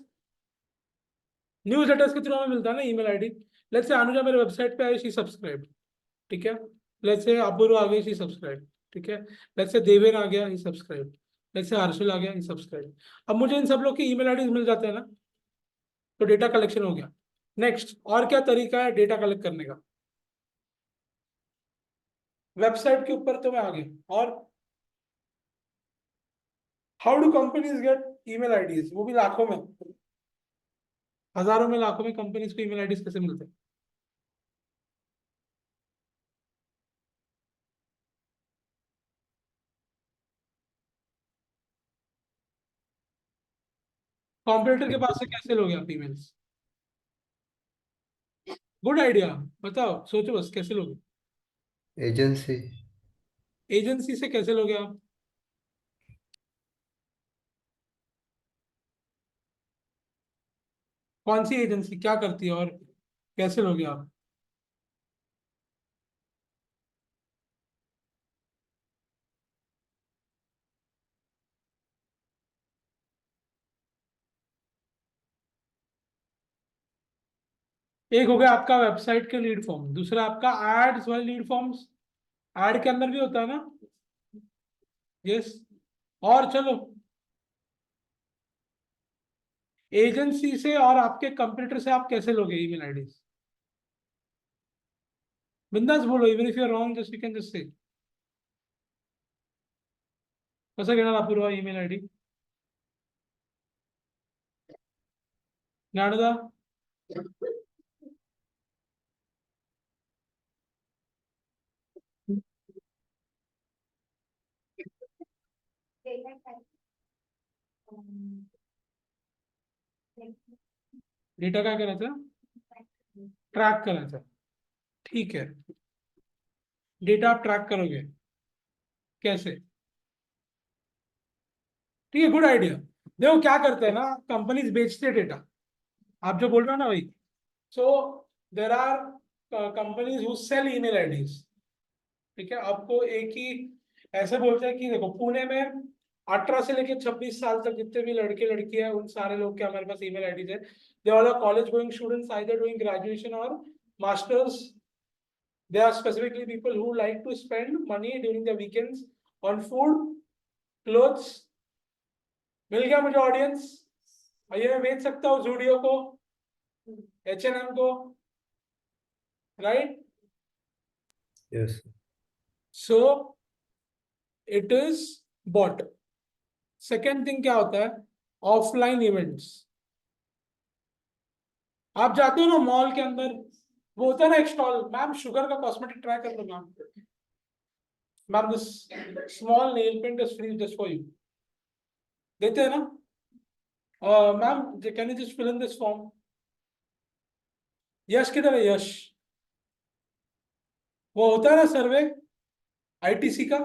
S1: न्यूज़लेटर्स के थ्रू हमें मिलता है ना email ID. Let's say Anuja मेरे वेबसाइट पे आई, शी सब्सक्राइब. ठीक है, लेट्स से अपूर्व आ गई, शी सब्सक्राइब. ठीक है, लेट्स से देवेन आ गया, ही सब्सक्राइब. लेट्स से हर्षल आ गया, ही सब्सक्राइब. अब मुझे इन सब लोग की ईमेल आईडी मिल जाते हैं ना, तो डेटा कलेक्शन हो गया. नेक्स्ट, और क्या तरीका है डेटा कलेक्ट करने का? वेबसाइट के ऊपर तो मैं आ गया, और how do companies get email IDs, वो भी लाखों में, हजारों में, लाखों में कंपनीज को ईमेल आईडीज कैसे मिलते हैं? कॉम्पिटिटर के पास से कैसे लोगे आप ईमेल्स? गुड आइडिया, बताओ, सोचो बस, कैसे लोगे?
S2: एजेंसी.
S1: एजेंसी से कैसे लोगे आप? कौन सी एजेंसी क्या करती है और कैसे लोगे आप? एक हो गया आपका वेबसाइट के लीड फॉर्म, दूसरा आपका एड्स वाले लीड फॉर्म्स, एड के अंदर भी होता है ना? यस. और चलो, एजेंसी से और आपके कंप्यूटर से आप कैसे लोगे ईमेल आईडीज? बिंदास बोलो, even if you are wrong, just you can just say. कसं घेणार Apurva email ID? Gyanada, data काय करायचं? ट्रैक करायचं. ठीक है, डेटा आप ट्रैक करोगे कैसे? ठीक है, गुड आइडिया. देखो क्या करते हैं ना, कंपनीज बेचते डेटा, आप जो बोल रहे हो ना भाई. So there are companies who sell email IDs. ठीक है, आपको एक ही ऐसे बोलते हैं कि देखो पुणे में 18 से लेके 26 साल तक जितने भी लड़के लड़की है, उन सारे लोग के हमारे पास ईमेल आईडीज है. They all are college going students, either doing graduation और masters. They are specifically people who like to spend money during the weekends on food, clothes. मिल गया मुझे ऑडियंस. और ये मैं बेच सकता हूँ जूडियो को, H&M को, right?
S2: Yes.
S1: So it is bought. Second thing क्या होता है? Offline events. आप जाते हो ना मॉल के अंदर, वो होता है ना एक स्टॉल, मैम शुगर का कॉस्मेटिक ट्राई कर लो ma'am, ma'am this small nail paint is free just for you, देते हैं ना? Ma'am can you just fill in this form? Yash किधर है? यश, वो होता है ना सर्वे आईटीसी का,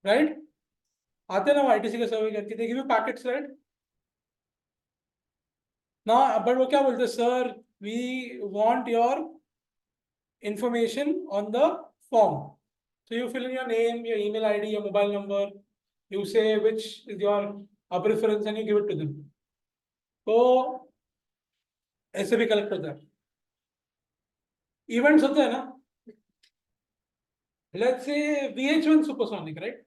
S1: राइट? आते हैं ना ITC का सर्वे करके, देखिए पैकेट्स, राइट? ना बट वो क्या बोलते हैं, sir we want your information on the form. So you fill in your name, your email ID, your mobile number, you say which is your preference and you give it to them. तो ऐसे भी collect होता है. Events होते हैं ना, let's say VH1 supersonic, right?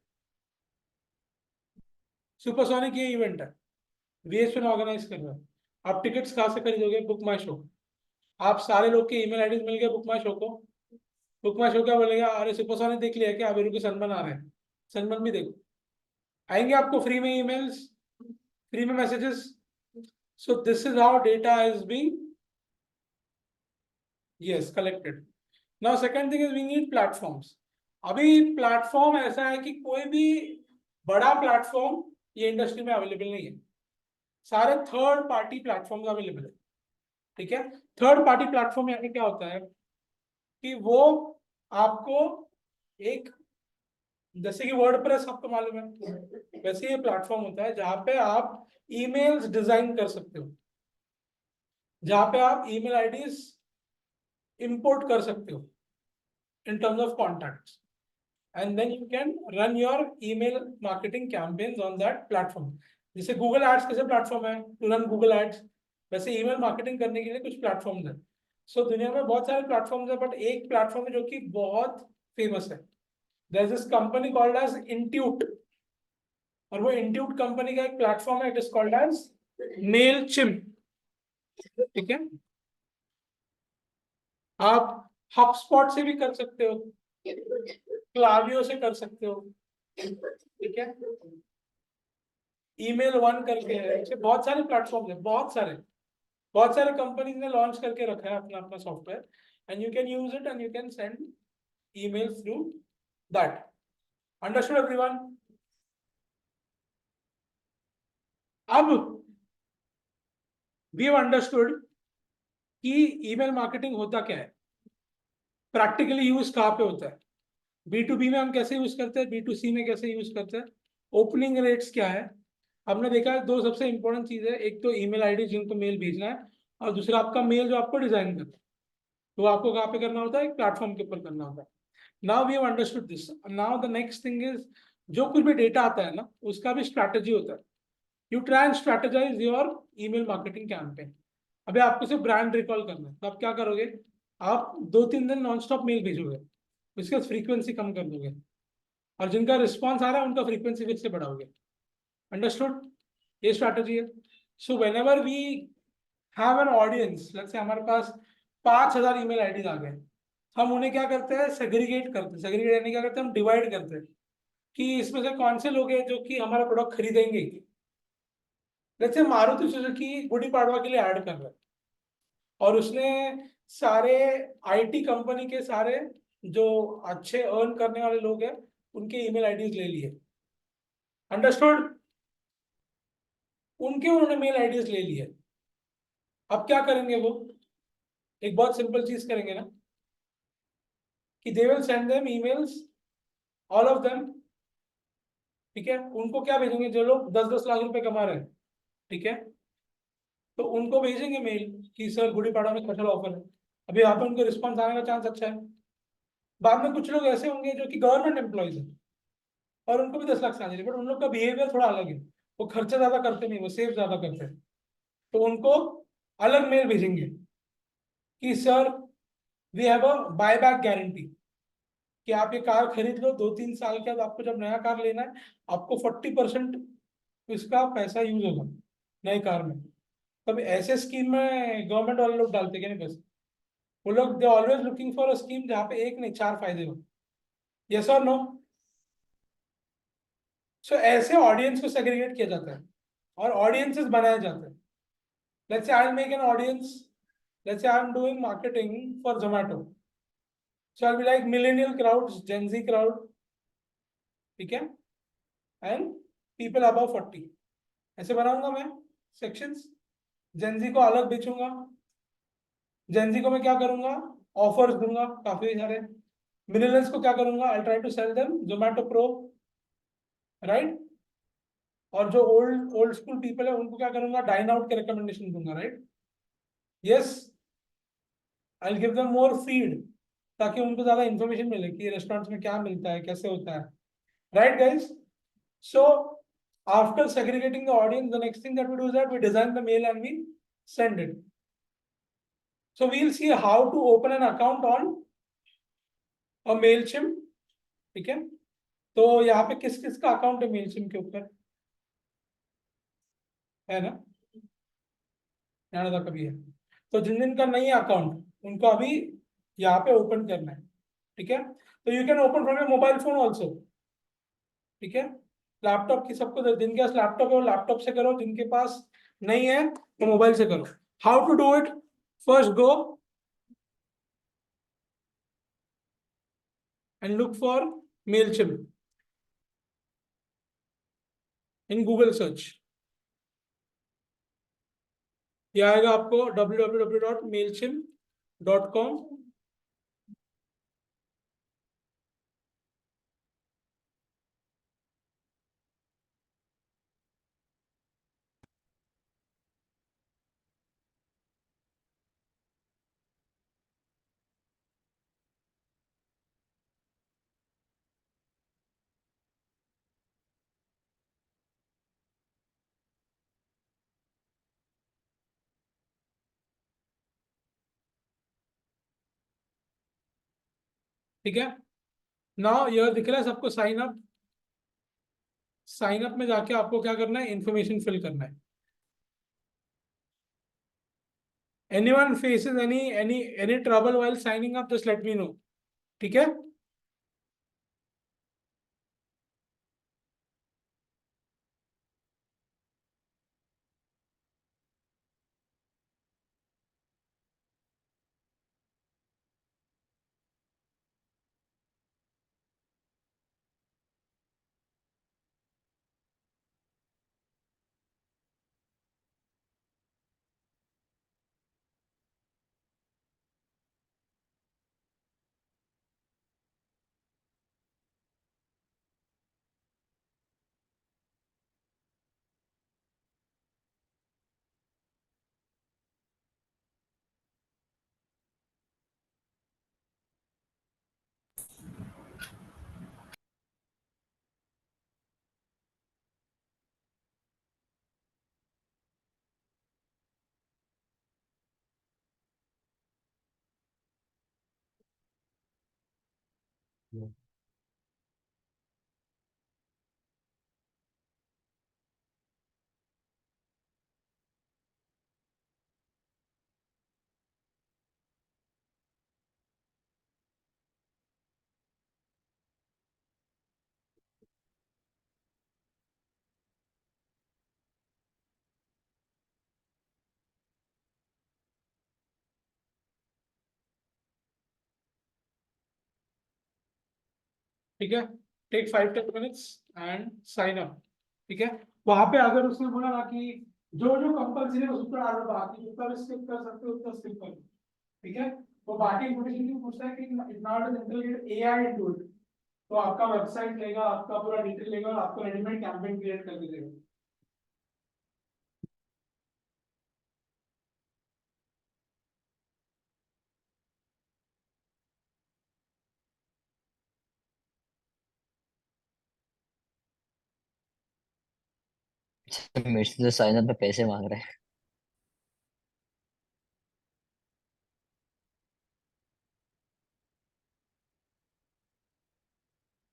S1: Supersonic ये event है, VH1 ऑर्गेनाइज कर रहा है. आप टिकट्स कहाँ से खरीदोगे? बुक माई शो. आप सारे लोग के ईमेल आईडी मिल गए बुक माई शो को. बुक माई शो क्या बोलेगा, अरे सुपरसोनिक देख लिया क्या, अभी के सनबर्न आ रहे हैं, सनबर्न भी देखो. आएंगे आपको फ्री में ईमेल्स, फ्री में messages. So this is how data is being collected. Now second thing is we need platforms. अभी प्लेटफॉर्म ऐसा है कि कोई भी बड़ा प्लेटफॉर्म ये इंडस्ट्री में अवेलेबल नहीं है. सारे थर्ड पार्टी प्लेटफॉर्म अवेलेबल है. ठीक है, थर्ड पार्टी प्लेटफॉर्म यानी क्या होता है कि वो आपको एक, जैसे कि वर्डप्रेस आपको मालूम है, वैसे ये प्लेटफॉर्म होता है जहां पे आप ईमेल्स डिजाइन कर सकते हो, जहां पे आप ईमेल आईडीज इंपोर्ट कर सकते हो in terms of contacts, and then you can run your email marketing campaigns on that platform. जैसे गूगल एड्स कैसे प्लेटफॉर्म है टू रन गूगल एड्स, वैसे ईमेल मार्केटिंग करने के लिए कुछ प्लेटफॉर्म्स है. सो दुनिया में बहुत सारे प्लेटफॉर्म्स है, बट एक प्लेटफॉर्म है जो कि बहुत फेमस है. There is this company called as Intuit, और वो इंट्यूट कंपनी का एक प्लेटफॉर्म है, it is called as Mailchimp. ठीक है, आप HubSpot से भी कर सकते हो, क्लावियो से कर सकते हो. ठीक है, ईमेल वन करके है, ऐसे बहुत सारे प्लेटफॉर्म है, बहुत सारे कंपनीज ने लॉन्च करके रखा है अपना अपना software, and you can use it and you can send email through that. Understood everyone? अब वी हैव अंडरस्टूड कि ईमेल मार्केटिंग होता क्या है, प्रैक्टिकली यूज कहाँ पे होता है, B2B में हम कैसे यूज करते हैं, B2C में कैसे यूज करते हैं, ओपनिंग रेट्स क्या है. हमने देखा है दो सबसे इंपॉर्टेंट चीज है, एक तो ईमेल आईडी जिनको मेल भेजना है, और दूसरा आपका मेल जो आपको डिजाइन करना है, तो आपको कहाँ पे करना होता है, एक प्लेटफॉर्म के ऊपर करना होता है. Now we have understood this. Now the next thing is, जो कुछ भी डेटा आता है ना, उसका भी स्ट्रैटेजी होता है. You try and strategise your email marketing campaign. अभी आपको सिर्फ ब्रांड रिकॉल करना है, तो आप क्या करोगे, आप 2-3 दिन नॉन स्टॉप मेल भेजोगे, उसके बाद फ्रीक्वेंसी कम कर दोगे, और जिनका रिस्पॉन्स आ रहा है उनका फ्रीक्वेंसी फिर से बढ़ाओगे. अंडरस्टूड? ये स्ट्रैटेजी है. So whenever we have an audience, let's say हमारे पास 5000 ईमेल आईडीज आ गए, हम उन्हें क्या करते हैं, सेग्रीगेट करते हैं. सेग्रीगेट यानी क्या करते हैं, हम डिवाइड करते हैं कि इसमें से कौन से लोग हैं जो कि हमारा प्रोडक्ट खरीदेंगे. Let's say Maruti Suzuki Gudi Padwa के लिए ऐड कर रहा है, और उसने सारे IT कंपनी के सारे जो अच्छे अर्न करने वाले लोग हैं उनके ईमेल आईडीज ले लिए. अंडरस्टूड? उनके उन्होंने मेल आईडीज ले लिए. अब क्या करेंगे वो, एक बहुत सिंपल चीज करेंगे ना, कि they will send them emails, all of them. ठीक है, उनको क्या भेजेंगे, जो लोग 10-10 लाख रुपए कमा रहे हैं, ठीक है, तो उनको भेजेंगे मेल कि सर गुड़ी पाड़वा में स्पेशल ऑफर है. अभी यहाँ पे उनको रिस्पॉन्स आने का चांस अच्छा है. बाद में कुछ लोग ऐसे होंगे जो कि गवर्नमेंट एम्प्लॉयज हैं और उनको भी 10 लाख सैलरी, बट उन लोग का बिहेवियर थोड़ा अलग है, वो खर्चा ज्यादा करते नहीं, वो सेव ज्यादा करते हैं. तो उनको अलग मेल भेजेंगे कि sir we have a buy back guarantee, कि आप ये कार खरीद लो, 2-3 साल के बाद आपको जब नया कार लेना है, आपको 40% इसका पैसा यूज होगा नई कार में. तब ऐसे स्कीम में गवर्नमेंट वाले लोग डालते क्या नहीं पैसे, वो लोग they always looking for a scheme जहाँ पे एक नहीं 4 फायदे हो. यस और नो? सो ऐसे ऑडियंस को सेग्रीगेट किया जाता है और ऑडियंसेस बनाए जाते हैं. Let's say I will make an audience, let's से I am doing marketing for Zomato, so I will be like millennial crowd, Gen Z crowd, ठीक है, एंड पीपल अबव 40. ऐसे बनाऊंगा मैं सेक्शंस. Gen Z को अलग बेचूंगा. Gen Z को मैं क्या करूंगा, ऑफर्स दूंगा काफी सारे. मिलेनियल्स को क्या करूंगा, I try to sell them Zomato Pro, राइट? और जो ओल्ड ओल्ड स्कूल पीपल है उनको क्या करूंगा, डाइन आउट के रिकमेंडेशन दूंगा, right? Yes, I will give them more feed, ताकि उनको ज्यादा इन्फॉर्मेशन मिले कि रेस्टोरेंट्स में क्या मिलता है, कैसे होता है, right guys? So after segregating the audience, the next thing that we do is that we design the mail and we send it. So we'll see how to open an account on a Mailchimp. ठीक है? तो यहाँ पे किस किस का account है Mailchimp के ऊपर, है ना? ध्यान रखा कभी है। तो जिन जिन का नहीं है अकाउंट उनको अभी यहाँ पे ओपन करना है, ठीक है? तो you can open from your mobile phone also, ठीक है? लैपटॉप की सबको, जिनके पास लैपटॉप है वो लैपटॉप से करो, जिनके पास नहीं है तो मोबाइल से करो। How to do it? First go and look for Mailchimp in Google search। ये आएगा आपको www.mailchimp.com। ठीक है? नाउ यह दिख रहा है सबको, साइन अप। साइन अप में जाके आपको क्या करना है, इंफॉर्मेशन फिल करना है। Anyone faces any trouble while signing up, just let me know, ठीक है? ठीक है? Take 5-10 minutes and sign up, ठीक है? वहां पे अगर उसने बोला ना कि जो जो कंपल्सरी है उस पर डालो, बाकी जितना भी स्किप कर सकते हो उतना स्किप करो, ठीक है? तो बाकी इंफॉर्मेशन भी पूछता है कि not integrated AI into it, तो आपका वेबसाइट लेगा, आपका पूरा डिटेल लेगा और आपको रेडीमेड कैंपेन क्रिएट करके देगा।
S6: मेरे से तो साइन अप पे पैसे मांग रहे हैं।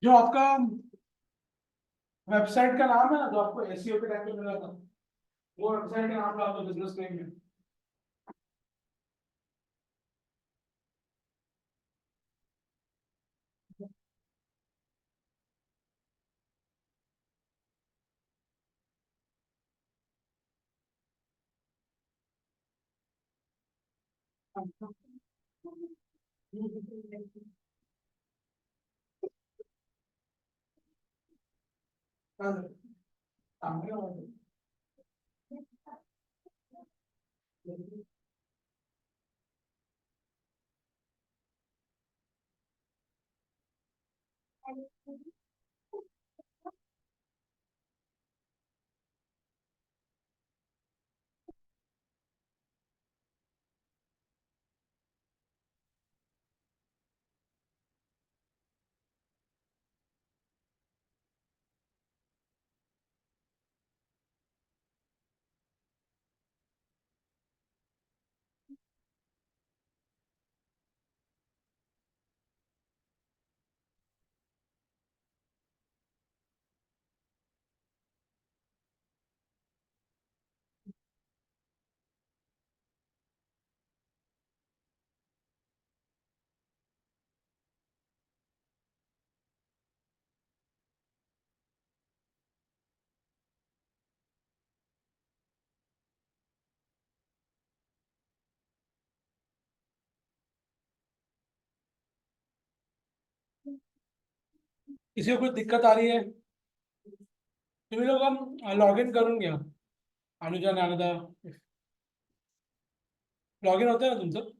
S1: जो आपका वेबसाइट का नाम है ना, जो आपको एसईओ के टाइम पे मिला था, वो वेबसाइट का नाम डाल दो बिजनेस नेम में। किसी को कुछ दिक्कत आ रही है? तुम्ही लोग हम लॉग इन करून घ्या. अनुजा नारदा लॉग इन होतं ना तुमचं?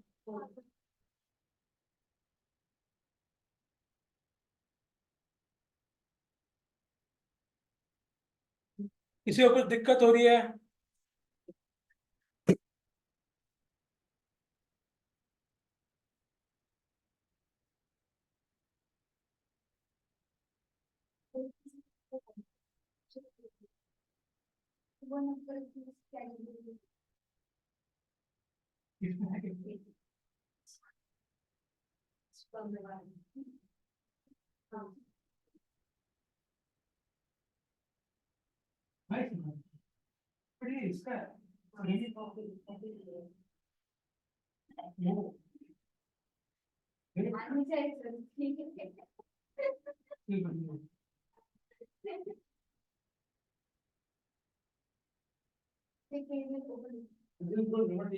S1: किसी को कुछ दिक्कत हो रही है?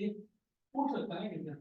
S1: इसका पूछ सकता है क्या?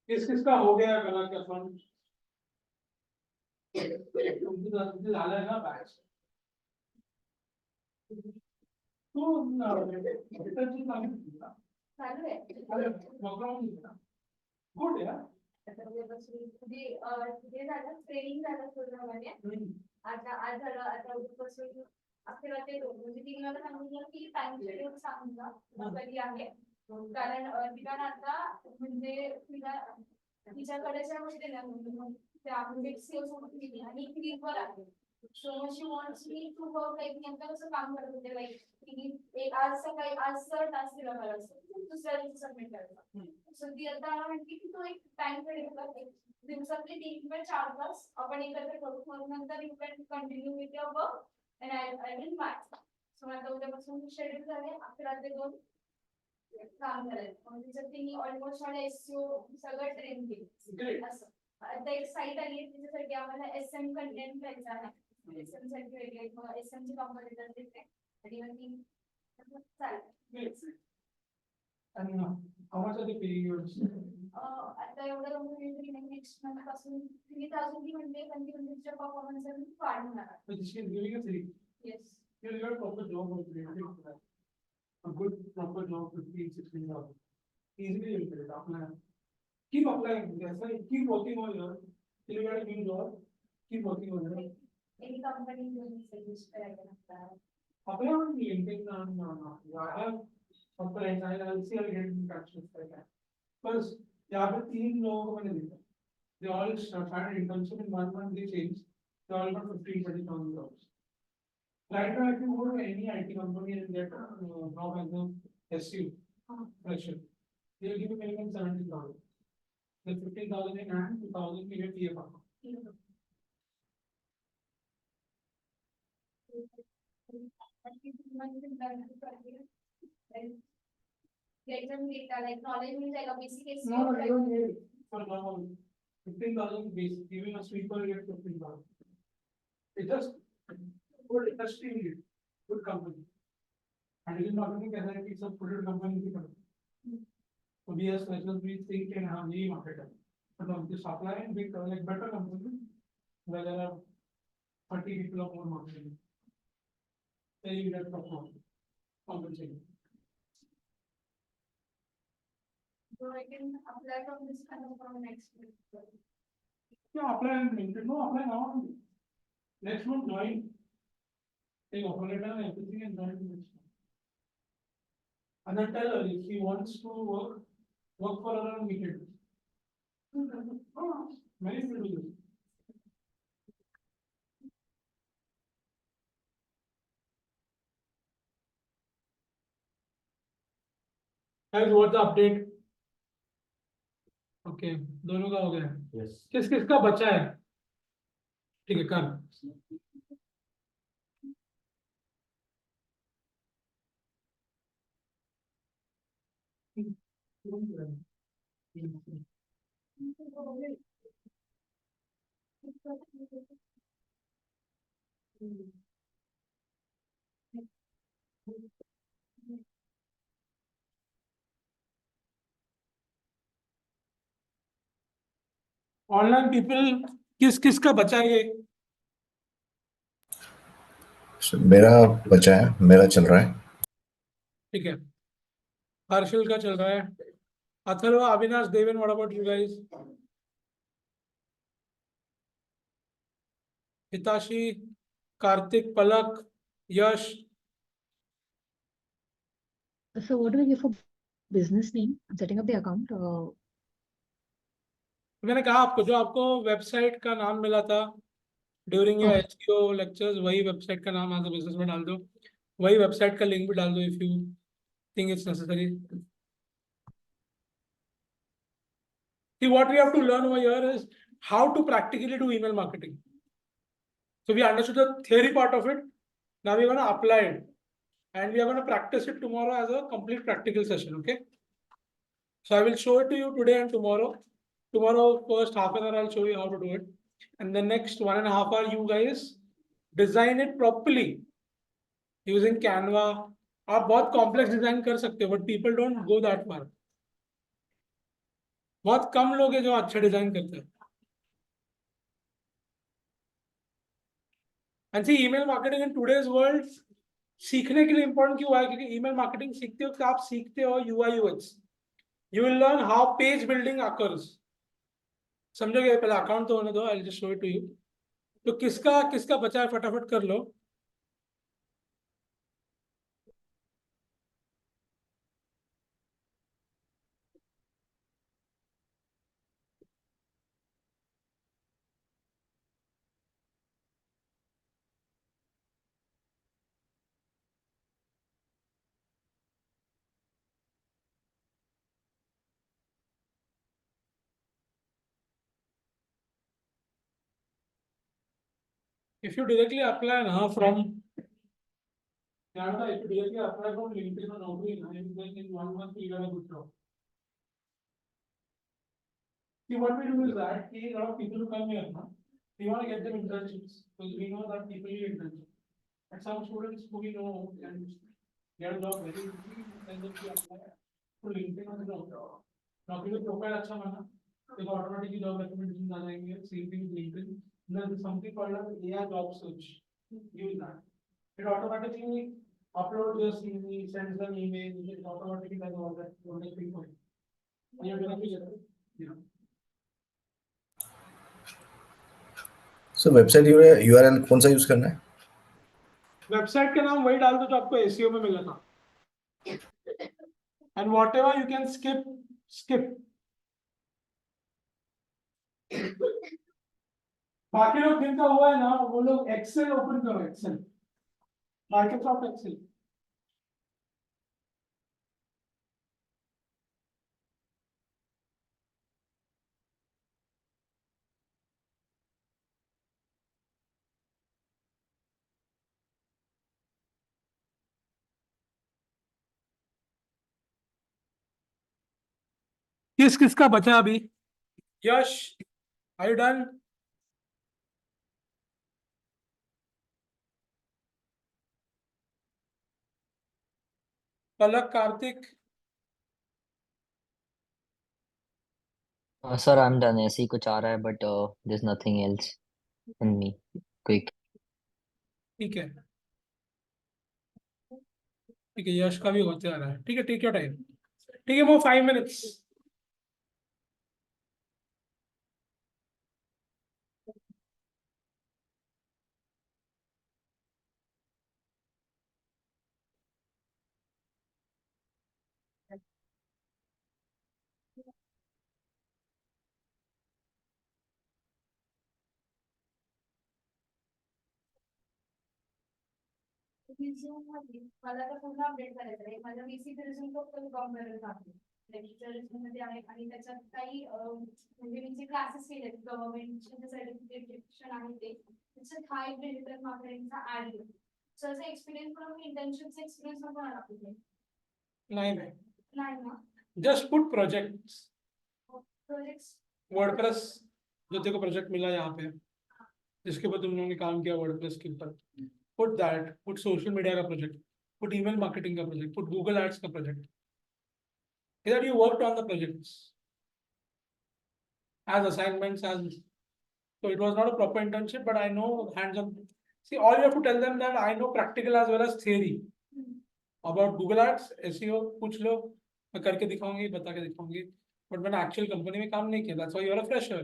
S1: किस किसका हो गया कलर का फंड? तुमचं झालंय ना बॅच? तू रिटर्नची सांगितली का?
S5: चालू आहे.
S1: अरे गुड या.
S5: आता उद्यापासून हे झालं ट्रेनिंग झालं पूर्णपणे. आता आज झालं आता उद्यापासून अकरा ते 2 म्हणजे तिने मला सांगितलं की टाइम शेड्यूल सांग जा कधी आहे. कारण तिला ना आता म्हणजे तिला तिच्याकडे ज्या गोष्टी ना त्या म्हणजे सेल्स केली आणि क्लिपवर आहे. So she wants me to work like नेमकं कसं काम करत होते लाईक तिने एक आज सकाळी आज टास्क दिला मला दुसऱ्या दिवशी सबमिट करायचा. सो ती आता म्हणते की तू एक टाइम पिरियड कर दिवसातले 3 किंवा 4 तास आपण एकत्र करू मग नंतर you can continue with your work and I will match. So आता उद्यापासून शेड्यूल झाले 11 ते 2 काम करायचं. मग तिच्यात तिने ऑलमोस्ट मला एसईओ सगळं ट्रेन केलं असं. आता एक साईट आली आहे त्याच्यासाठी आम्हाला एसएम कंटेंट करायचं आहे. एसएम साठी वेगळे मग एसएम ची कंपनी देते आणि मग ती चालेल.
S1: आणि how much are the periods?
S5: आता एवढं नेक्स्ट मंथ पासून 3000 ती म्हणते पण ती म्हणजे तिच्या परफॉर्मन्स वाढणार.
S1: So this is giving a 3.
S5: Yes.
S1: You'll get a proper job of 3. A good proper job 15-16,000. Easily you'll get it. Apply. Keep applying. That's why keep working on your. Till you get a new job. Keep working on it.
S5: Any company घेऊन suggest करायला लागतात.
S1: Apply on LinkedIn and I have a friend. I'll see. I'll get in touch with that. Because यहाँ पे 3 लोगों को मैंने देखा. They all started internship in 1 month. They changed. They all got 15-20,000 jobs. Right now, if you go to any IT company and get a job as a SU fresher, they'll give you minimum 70,000. The 15,000 in hand, 2,000 you get PF account.
S5: like knowledge means like a basic
S1: No, I don't need it. For now, 15,000 basic, giving a sweeper, you get 15,000. It's just good industry need, good company. And it is not only that it's a good company. So we as freshers, we think in how we market it. But on this supply and we like better company, where there are 30 people or more marketing. Then you get proper compensation.
S5: so I can apply from this kind of from next week.
S1: Yeah, apply and LinkedIn. No, apply now. Only. Next month join. Take offer letter and everything and join the next month. And then tell her if he wants to work for around weekend. Many people do. Guys, what's the update? Okay, दोनों का हो गया है.
S4: Yes.
S1: किस किस का बचा है? ठीक है, कर. ऑनलाइन पीपल किस किस का बचा है ये?
S4: So, मेरा बचा है, मेरा चल रहा है.
S1: ठीक है, हर्षल का चल रहा है. Atharva, Avinash, Deven, what about you guys? Hitashi, Kartik, Palak, Yash.
S3: So what do we give for business name? I'm setting up the account.
S1: मैंने कहा आपको, जो आपको वेबसाइट का नाम मिला था during your
S3: Okay.
S1: HQ lectures, वही वेबसाइट का नाम एज अ बिजनेस में डाल दो. वही वेबसाइट का लिंक भी डाल दो if you think it's necessary. See, what we have to learn over here is how to practically do email marketing. So we understood the theory part of it. Now we're going to apply it, and we are going to practice it tomorrow as a complete practical session. Okay. So I will show it to you today and tomorrow. Tomorrow, first half an hour, I'll show you how to do it, and the next 1.5 hour, you guys design it properly using Canva. आप बहुत complex design कर सकते हो, but people don't go that far. बहुत कम लोग हैं जो अच्छा डिजाइन करते हैं. And see, email marketing in today's world सीखने के लिए important क्यों है? क्योंकि email marketing सीखते हो, आप सीखते हो UI UX. You will learn how page building occurs. समझोगे? पहले अकाउंट तो होने दो. I'll just show it to you. तो किसका किसका बचा है, फटाफट कर लो. If you directly apply now from Canada, if you directly apply from LinkedIn or Naukri, then in 1 month you get a good job. See, what we do is that a lot of people who come here, we want to get them internships because we know that people need internships. And some students who we know and get a job very easily, then they apply to LinkedIn or job. Naukri का profile अच्छा बना, तो automatically job recommendations आ जाएंगे. Same thing with LinkedIn. Then something called as AI job search. Use that. It automatically uploads your CV, sends them email, it automatically does all that. All that thing for you. And you're gonna be, you know.
S4: So website URL कौन सा use करना है?
S1: Website का नाम वही डाल दो जो आपको एसईओ में मिला था. And whatever you can skip. बाकी लोग जिनका हुआ है ना, वो लोग एक्सेल ओपन करो. Excel, Microsoft Excel. किस किस का बचा अभी? Yash, are you done? Palak, Kartik.
S6: Sir, I'm done. ऐसे ही कुछ आ रहा है, but there's nothing else in me. Quick.
S1: ठीक है, ठीक है. यश का भी होते आ रहा है. ठीक है, टेक योर टाइम. ठीक है, वो 5 मिनट्स.
S5: resume मध्ये मला आता पूर्ण अपडेट करायचं आहे. माझा बेसिक रिझ्यूम फक्त कॉम्प्युटर आहे. लेक्चर रिझ्यूम मध्ये आहे आणि त्याच्यात काही म्हणजे मी जे क्लासेस केले गव्हर्नमेंटचे सर्टिफिकेट शिक्षण आहे ते त्याच्यात हा एक डिजिटल मार्केटिंगचा ऍड आहे. सो असा एक्सपिरियन्स म्हणून मी इंटर्नशिपचा एक्सपिरियन्स पण दाखवते.
S1: नहीं
S5: नाही ना
S1: just put projects
S5: projects
S1: WordPress जो तेरे को प्रोजेक्ट मिला यहाँ पे जिसके ऊपर तुम लोगों ने काम किया वर्डप्रेस के ऊपर put that put social media का प्रोजेक्ट पुट ईमेल मार्केटिंग का प्रोजेक्ट पुट गूगल एड्स का project that you worked on the projects as assignments as so it was not a proper internship but I know hands-on see all you have to tell them that I know practical as well as theory about Google Ads SEO पूछ लो मैं करके दिखाऊंगी बता के दिखाऊंगी but मैंने actual company में काम नहीं किया that's why you are a fresher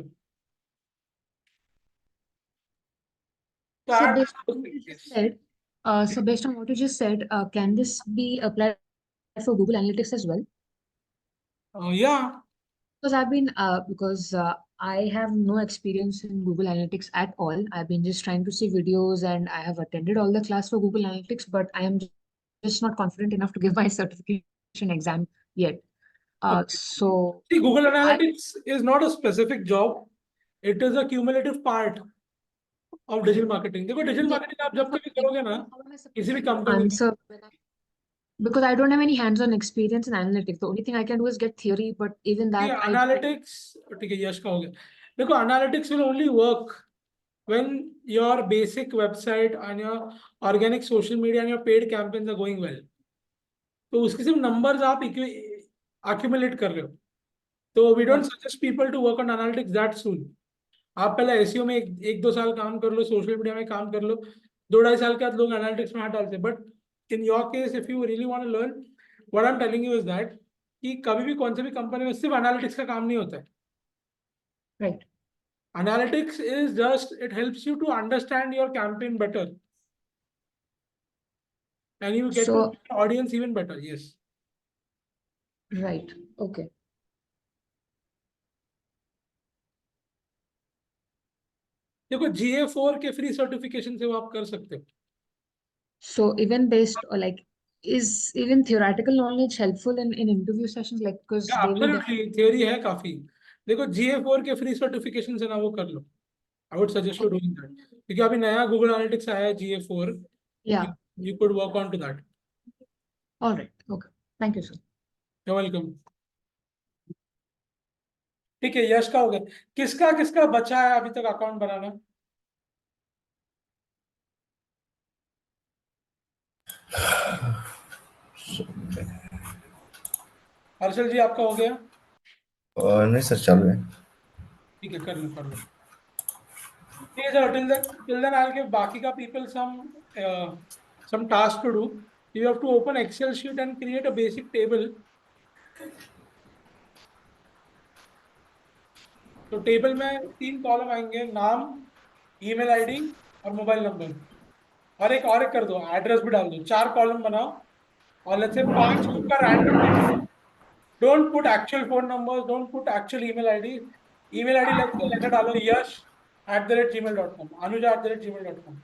S1: so
S3: So
S1: add
S3: based on
S1: those
S3: what you
S1: things,
S3: just
S1: yes.
S3: said, so based on what you just said, can this be applied for Google Analytics as well?
S1: Yeah
S3: Because I have no experience in Google Analytics at all. I've been just trying to see videos and I have attended all the class for Google Analytics, but I am just not confident enough to give my certification exam yet. So
S1: see Google
S3: I
S1: Analytics is not a specific job it is a cumulative part of digital marketing देखो digital
S3: yeah,
S1: marketing आप जब कभी करोगे ना
S3: how am I supposed
S1: किसी भी
S3: to
S1: company में
S3: answer because I don't have any hands-on experience in analytics. The only thing I can do is get theory, but even
S1: See,
S3: that I
S1: analytics ठीक है यश का हो गया देखो analytics will only work when your basic website and your organic social media and your paid campaigns are going well तो उसके सिर्फ numbers आप accumulate कर रहे हो तो we don't suggest people to work on analytics that soon आप पहले एसईओ में एक दो साल काम कर लो सोशल मीडिया में काम कर लो 2-2.5 साल के बाद लोग एनालिटिक्स में हाथ डालते हैं but in your case if you really want to learn what I am telling you is that कि कभी भी कौन से भी कंपनी में सिर्फ एनालिटिक्स का काम नहीं होता है
S3: right.
S1: Analytics is just it helps you to understand your campaign better and you get to
S3: So
S1: audience even better yes
S3: right, okay.
S1: देखो GA4 के फ्री सर्टिफिकेशन से वो आप कर सकते हो
S3: So even based or like is even theoretical knowledge helpful in interview sessions like because they will
S1: absolutely theory है काफी देखो GA4 के फ्री सर्टिफिकेशन से ना वो कर लो I would suggest you doing that क्योंकि अभी नया Google Analytics आया है GA4
S3: yeah,
S1: you could work on to that
S3: all right, okay, thank you sir.
S1: you're welcome ठीक है यश का हो गया किसका किसका बचा है अभी तक अकाउंट बनाना हर्षल जी आपका हो गया
S4: नहीं सर चालू है
S1: ठीक है कर लो ठीक है चलो till then I'll give बाकी का people some task to do you have to open Excel sheet and create a basic table तो टेबल में 3 कॉलम आएंगे नाम ईमेल आईडी और मोबाइल नंबर और एक कर दो एड्रेस भी डाल दो 4 कॉलम बनाओ और लेट्स से 5 लोग का random don't put actual phone number don't put actual email ID letter डालो yash@gmail.com anuja@gmail.com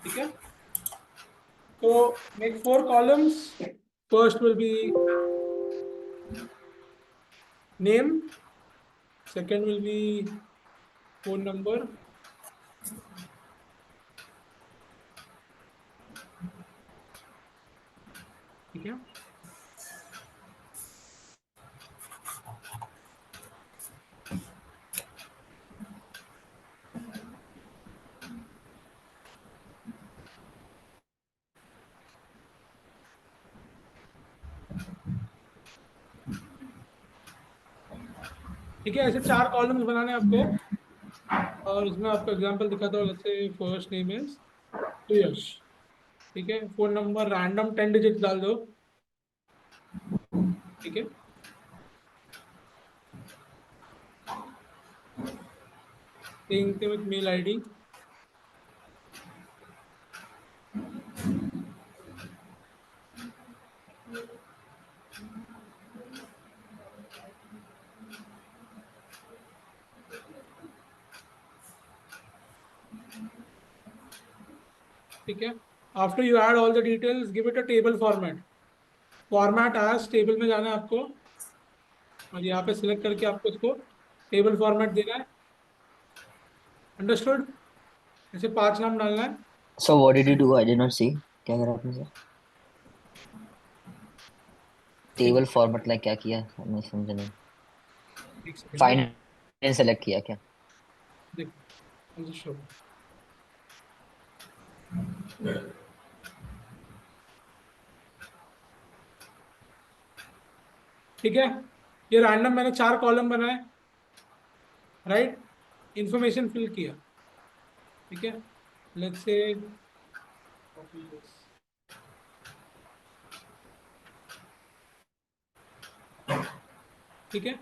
S1: ठीक है तो make 4 columns first will be name second will be phone number ठीक है ठीक है ऐसे 4 कॉलम्स बनाने हैं आपको और उसमें आपको एग्जांपल दिखाता हूँ let's say first name is यश ठीक है फोन नंबर रैंडम 10 डिजिट डाल दो ठीक है same thing with mail ID ठीक है after you add all the details give it a table format, format as table में जाना है आपको, और यहाँ पे सिलेक्ट करके आपको इसको टेबल फॉर्मेट देना है। अंडरस्टूड? इसे 5 नाम डालना है।
S6: So what did you do? I did not see. क्या करा आपने सर? टेबल फॉर्मेट लाइक क्या किया? मैं समझ नहीं।
S1: एक सेकंड,
S6: फाइंड एंड सेलेक्ट किया क्या?
S1: देखो I'll just show you. ठीक है, ये रैंडम मैंने 4 कॉलम बनाए, राइट, इंफॉर्मेशन फिल किया। ठीक है, लेट्स से ठीक है,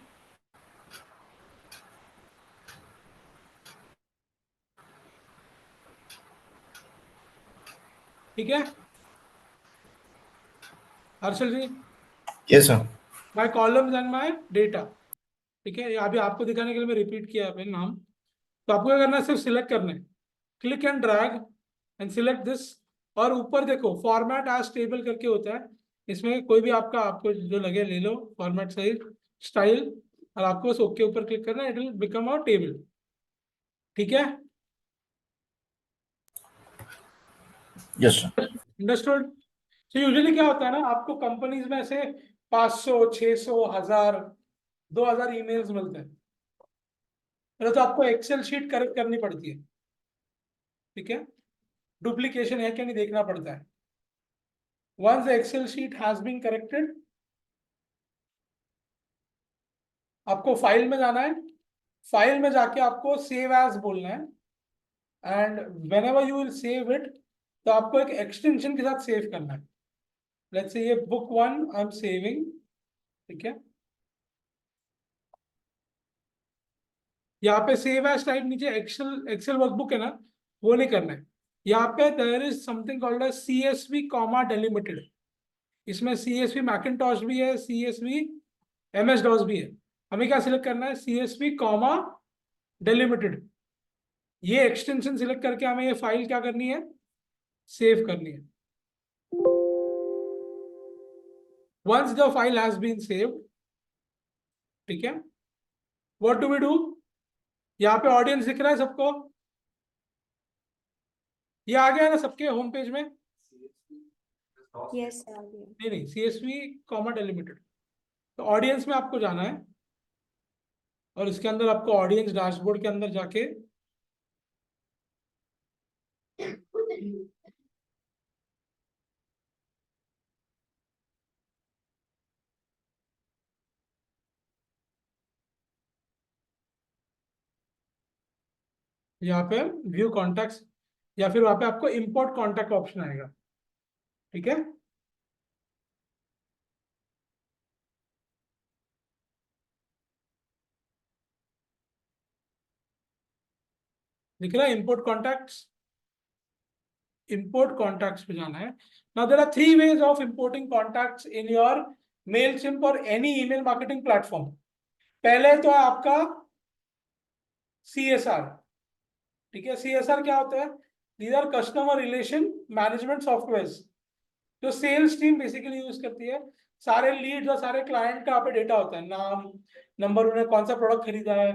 S1: ठीक है हर्षल जी,
S4: Yes, sir.
S1: My columns and my data. ठीक है, ये अभी आपको दिखाने के लिए मैं रिपीट किया अपने नाम। तो आपको क्या करना है, सिर्फ सिलेक्ट करना है, click and drag and select this, और ऊपर देखो फॉर्मेट एज टेबल करके होता है, इसमें कोई भी आपका आपको जो लगे ले लो, फॉर्मेट साइज स्टाइल, और आपको बस ओके ऊपर क्लिक करना है, it will become a table. ठीक है,
S4: Yes, sir.
S1: अंडरस्टूड? तो यूजुअली क्या होता है ना, आपको कंपनीज में ऐसे 500 600 1000 2000 ईमेल्स मिलते हैं, पहले तो आपको एक्सेल शीट करेक्ट करनी पड़ती है। ठीक है, डुप्लीकेशन है क्या नहीं देखना पड़ता है। once the excel sheet has been corrected, आपको फाइल में जाना है, फाइल में जाके आपको सेव एज बोलना है, and whenever you will save it, तो आपको एक एक्सटेंशन के साथ सेव करना है। लेट्स से ये बुक 1 आई एम सेविंग। ठीक है, यहाँ पे सेव एज टाइप नीचे एक्सेल एक्सेल वर्कबुक है ना, वो नहीं करना है। यहाँ पे there is something called as CSV comma delimited, इसमें CSV मैकिन्टॉश भी है, CSV MS DOS भी है। हमें क्या सिलेक्ट करना है, CSV कॉमा डेलिमिटेड, ये एक्सटेंशन सिलेक्ट करके हमें ये फाइल क्या करनी है, सेव करनी है। Once the file has been saved, ठीक है, व्हाट डू वी डू, यहाँ पे ऑडियंस दिख रहा है सबको, ये आ गया है ना सबके होम पेज में?
S9: Yes, sir. Yeah.
S1: नहीं, CSV कॉमा डेलिमिटेड, तो ऑडियंस में आपको जाना है, और इसके अंदर आपको ऑडियंस डैशबोर्ड के अंदर जाके यहाँ पे व्यू कॉन्टैक्ट्स, या फिर वहां पे आपको इंपोर्ट कॉन्टैक्ट ऑप्शन आएगा। ठीक है, दिख रहा है इंपोर्ट कॉन्टैक्ट्स, इंपोर्ट कॉन्टैक्ट्स पे जाना है। Now there are 3 ways of importing contacts in your Mailchimp or any email marketing platform. पहले तो है आपका CSR। ठीक है, CSR क्या होता है, these are customer relation management software, जो सेल्स टीम बेसिकली यूज करती है। सारे लीड्स और सारे क्लाइंट का यहाँ पे डेटा होता है, नाम, नंबर, उन्होंने कौन सा प्रोडक्ट खरीदा है।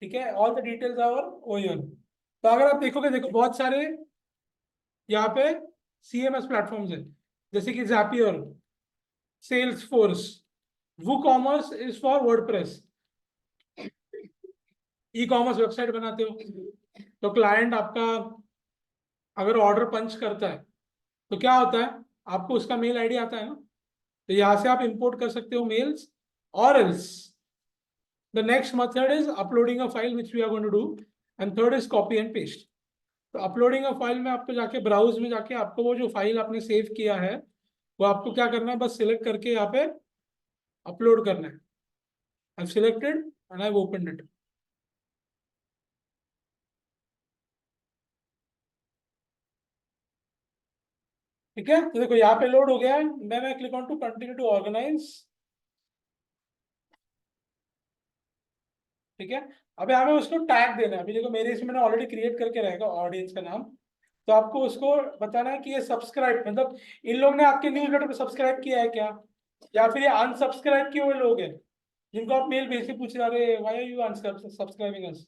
S1: ठीक है, ऑल द डिटेल्स आवर ओयर। तो अगर आप देखोगे, देखो बहुत सारे यहाँ पे CMS प्लेटफॉर्म्स है, जैसे कि Zapier, Salesforce, WooCommerce is for WordPress, e commerce website बनाते हो, तो क्लाइंट आपका अगर ऑर्डर पंच करता है तो क्या होता है, आपको उसका मेल आईडी आता है ना, तो यहाँ से आप इंपोर्ट कर सकते हो मेल्स, और else the next method is uploading a file which we are going to do, and third is copy and paste. तो अपलोडिंग अ फाइल में आपको जाके ब्राउज में जाके आपको वो जो फाइल आपने सेव किया है वो आपको क्या करना है, बस सिलेक्ट करके यहाँ पे अपलोड करना है। I've selected and I've opened it. ठीक है, तो देखो यहाँ पे लोड हो गया है, then I click on to continue to organise. ठीक है, अब हमें उसको टैग देना है। अभी देखो मेरे इसमें मैंने ऑलरेडी क्रिएट करके रहेगा ऑडियंस का नाम, तो आपको उसको बताना है कि ये सब्सक्राइब, मतलब इन लोग ने आपके न्यूज़लेटर को सब्सक्राइब किया है क्या, या फिर ये अनसब्सक्राइब किए हुए लोग हैं जिनको आप मेल भेज के पूछ रहे हैं, why are you unsubscribing us,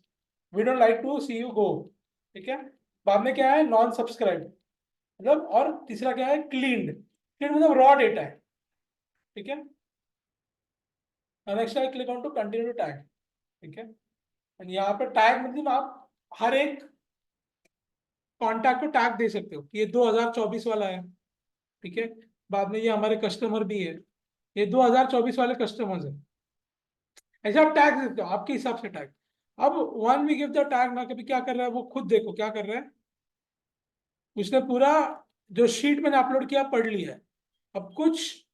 S1: we don't like to see you go, ठीक है। बाद में क्या है, नॉन सब्सक्राइब, मतलब, और तीसरा क्या है, क्लीन्ड। क्लीन मतलब रॉ डेटा है, ठीक है। नेक्स्ट है click on to continue tag, ठीक है। एंड यहाँ पे टैग मतलब आप हर एक कॉन्टैक्ट को टैग दे सकते हो कि ये 2024 वाला है, ठीक है। बाद में ये हमारे कस्टमर भी है, ये 2024 वाले कस्टमर्स है, ऐसे आप टैग देते हो आपके हिसाब से टैग। अब when we give the tag ना, कभी क्या कर रहा है वो खुद देखो क्या कर रहा है, उसने पूरा जो शीट मैंने अपलोड किया पढ़ लिया है। अब कुछ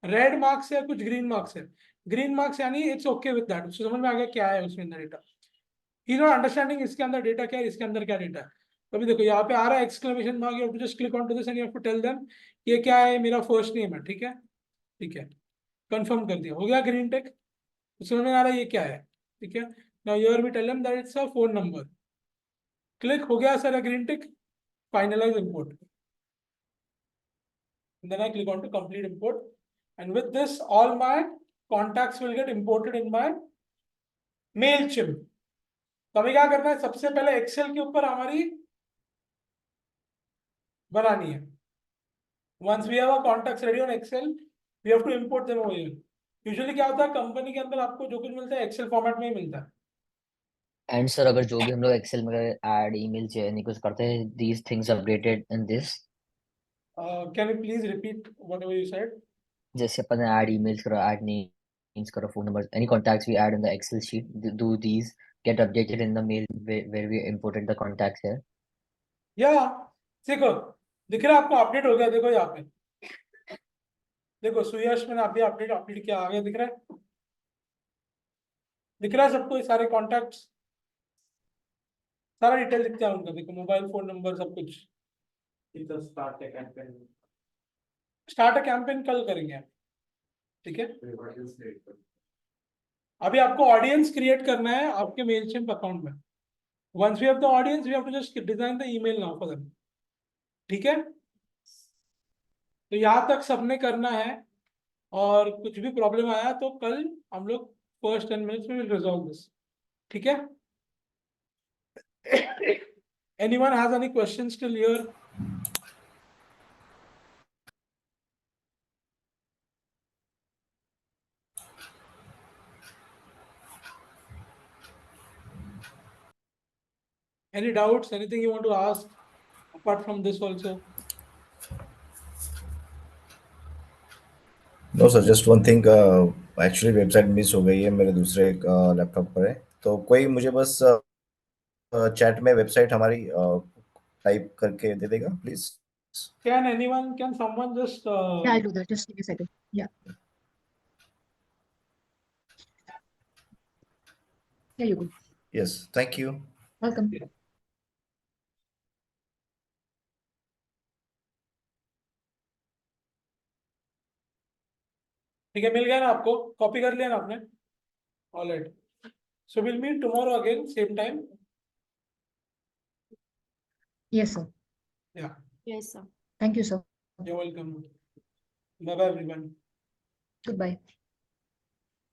S1: रेड मार्क्स है, कुछ ग्रीन मार्क्स है। ग्रीन मार्क्स यानी इट्स ओके विद दैट, उसको समझ में आ गया क्या है उसके अंदर डेटा, ही नॉट अंडरस्टैंडिंग इसके अंदर डेटा क्या है, इसके अंदर क्या डेटा है। कभी देखो यहाँ पे आ रहा है exclamation mark, you have to just click on to this and you have to tell them ये क्या है, मेरा फर्स्ट नेम है, ठीक है, ठीक है, कंफर्म कर दिया, हो गया ग्रीन टिक, समझ में आ रहा है ये क्या है, ठीक है। Now here we tell them that it's a phone number, click हो गया sir green tick, finalise import, then I click on to complete import, and with this all my contacts will get imported in my Mailchimp। तो हमें क्या करना है, सबसे पहले Excel के ऊपर हमारी बनानी है। once we have our contacts ready on Excel, we have to import them over here। Usually क्या होता है, कंपनी के अंदर आपको जो कुछ मिलता है एक्सेल फॉर्मेट में ही मिलता है।
S6: एंड सर अगर जो भी हम लोग एक्सेल में ऐड ईमेल या नहीं कुछ करते हैं, these things updated in this.
S1: Can you please repeat whatever you said.
S6: जैसे अपन ऐड ईमेल्स करो, ऐड नेम्स करो, phone numbers, any contacts we add in the Excel sheet, do these get updated in the mail where we imported the contacts here?
S1: या देखो, दिख रहा है आपको, अपडेट हो गया, देखो यहाँ पे, देखो सुयश मैंने अभी अपडेट अपडेट किया, आ गया, दिख रहा है, दिख रहा है सबको, ये सारे कॉन्टैक्ट्स, सारा डिटेल दिखता है उनका, देखो मोबाइल फोन नंबर सब कुछ। स्टार्ट अ कैंपेन कल करेंगे, ठीक है। अभी आपको ऑडियंस क्रिएट करना है आपके मेलचिम्प अकाउंट में। Once we have the audience, we have to just design the email now for them, ठीक है। तो यहाँ तक सबने करना है, और कुछ भी प्रॉब्लम आया तो कल हम लोग फर्स्ट 10 मिनट्स में विल रिजॉल्व दिस, ठीक है। Anyone has any questions till here? Any doubts? Anything you want to ask apart from this also?
S4: No sir, just one thing, actually website miss हो गई है, मेरे दूसरे लैपटॉप पर है, तो कोई मुझे बस चैट में वेबसाइट हमारी टाइप करके दे देगा please.
S1: Can someone just
S3: Yeah, I'll do that. Just give me a second. Yeah. Here you go.
S4: Yes, thank you.
S3: Welcome.
S1: ठीक है, मिल गया ना आपको, कॉपी कर लिया ना आपने? Alright, so will meet tomorrow again same time.
S3: Yes, sir.
S1: या,
S9: Yes, sir.
S3: Thank you, sir.
S1: you're welcome। Bye bye everyone.
S3: Goodbye.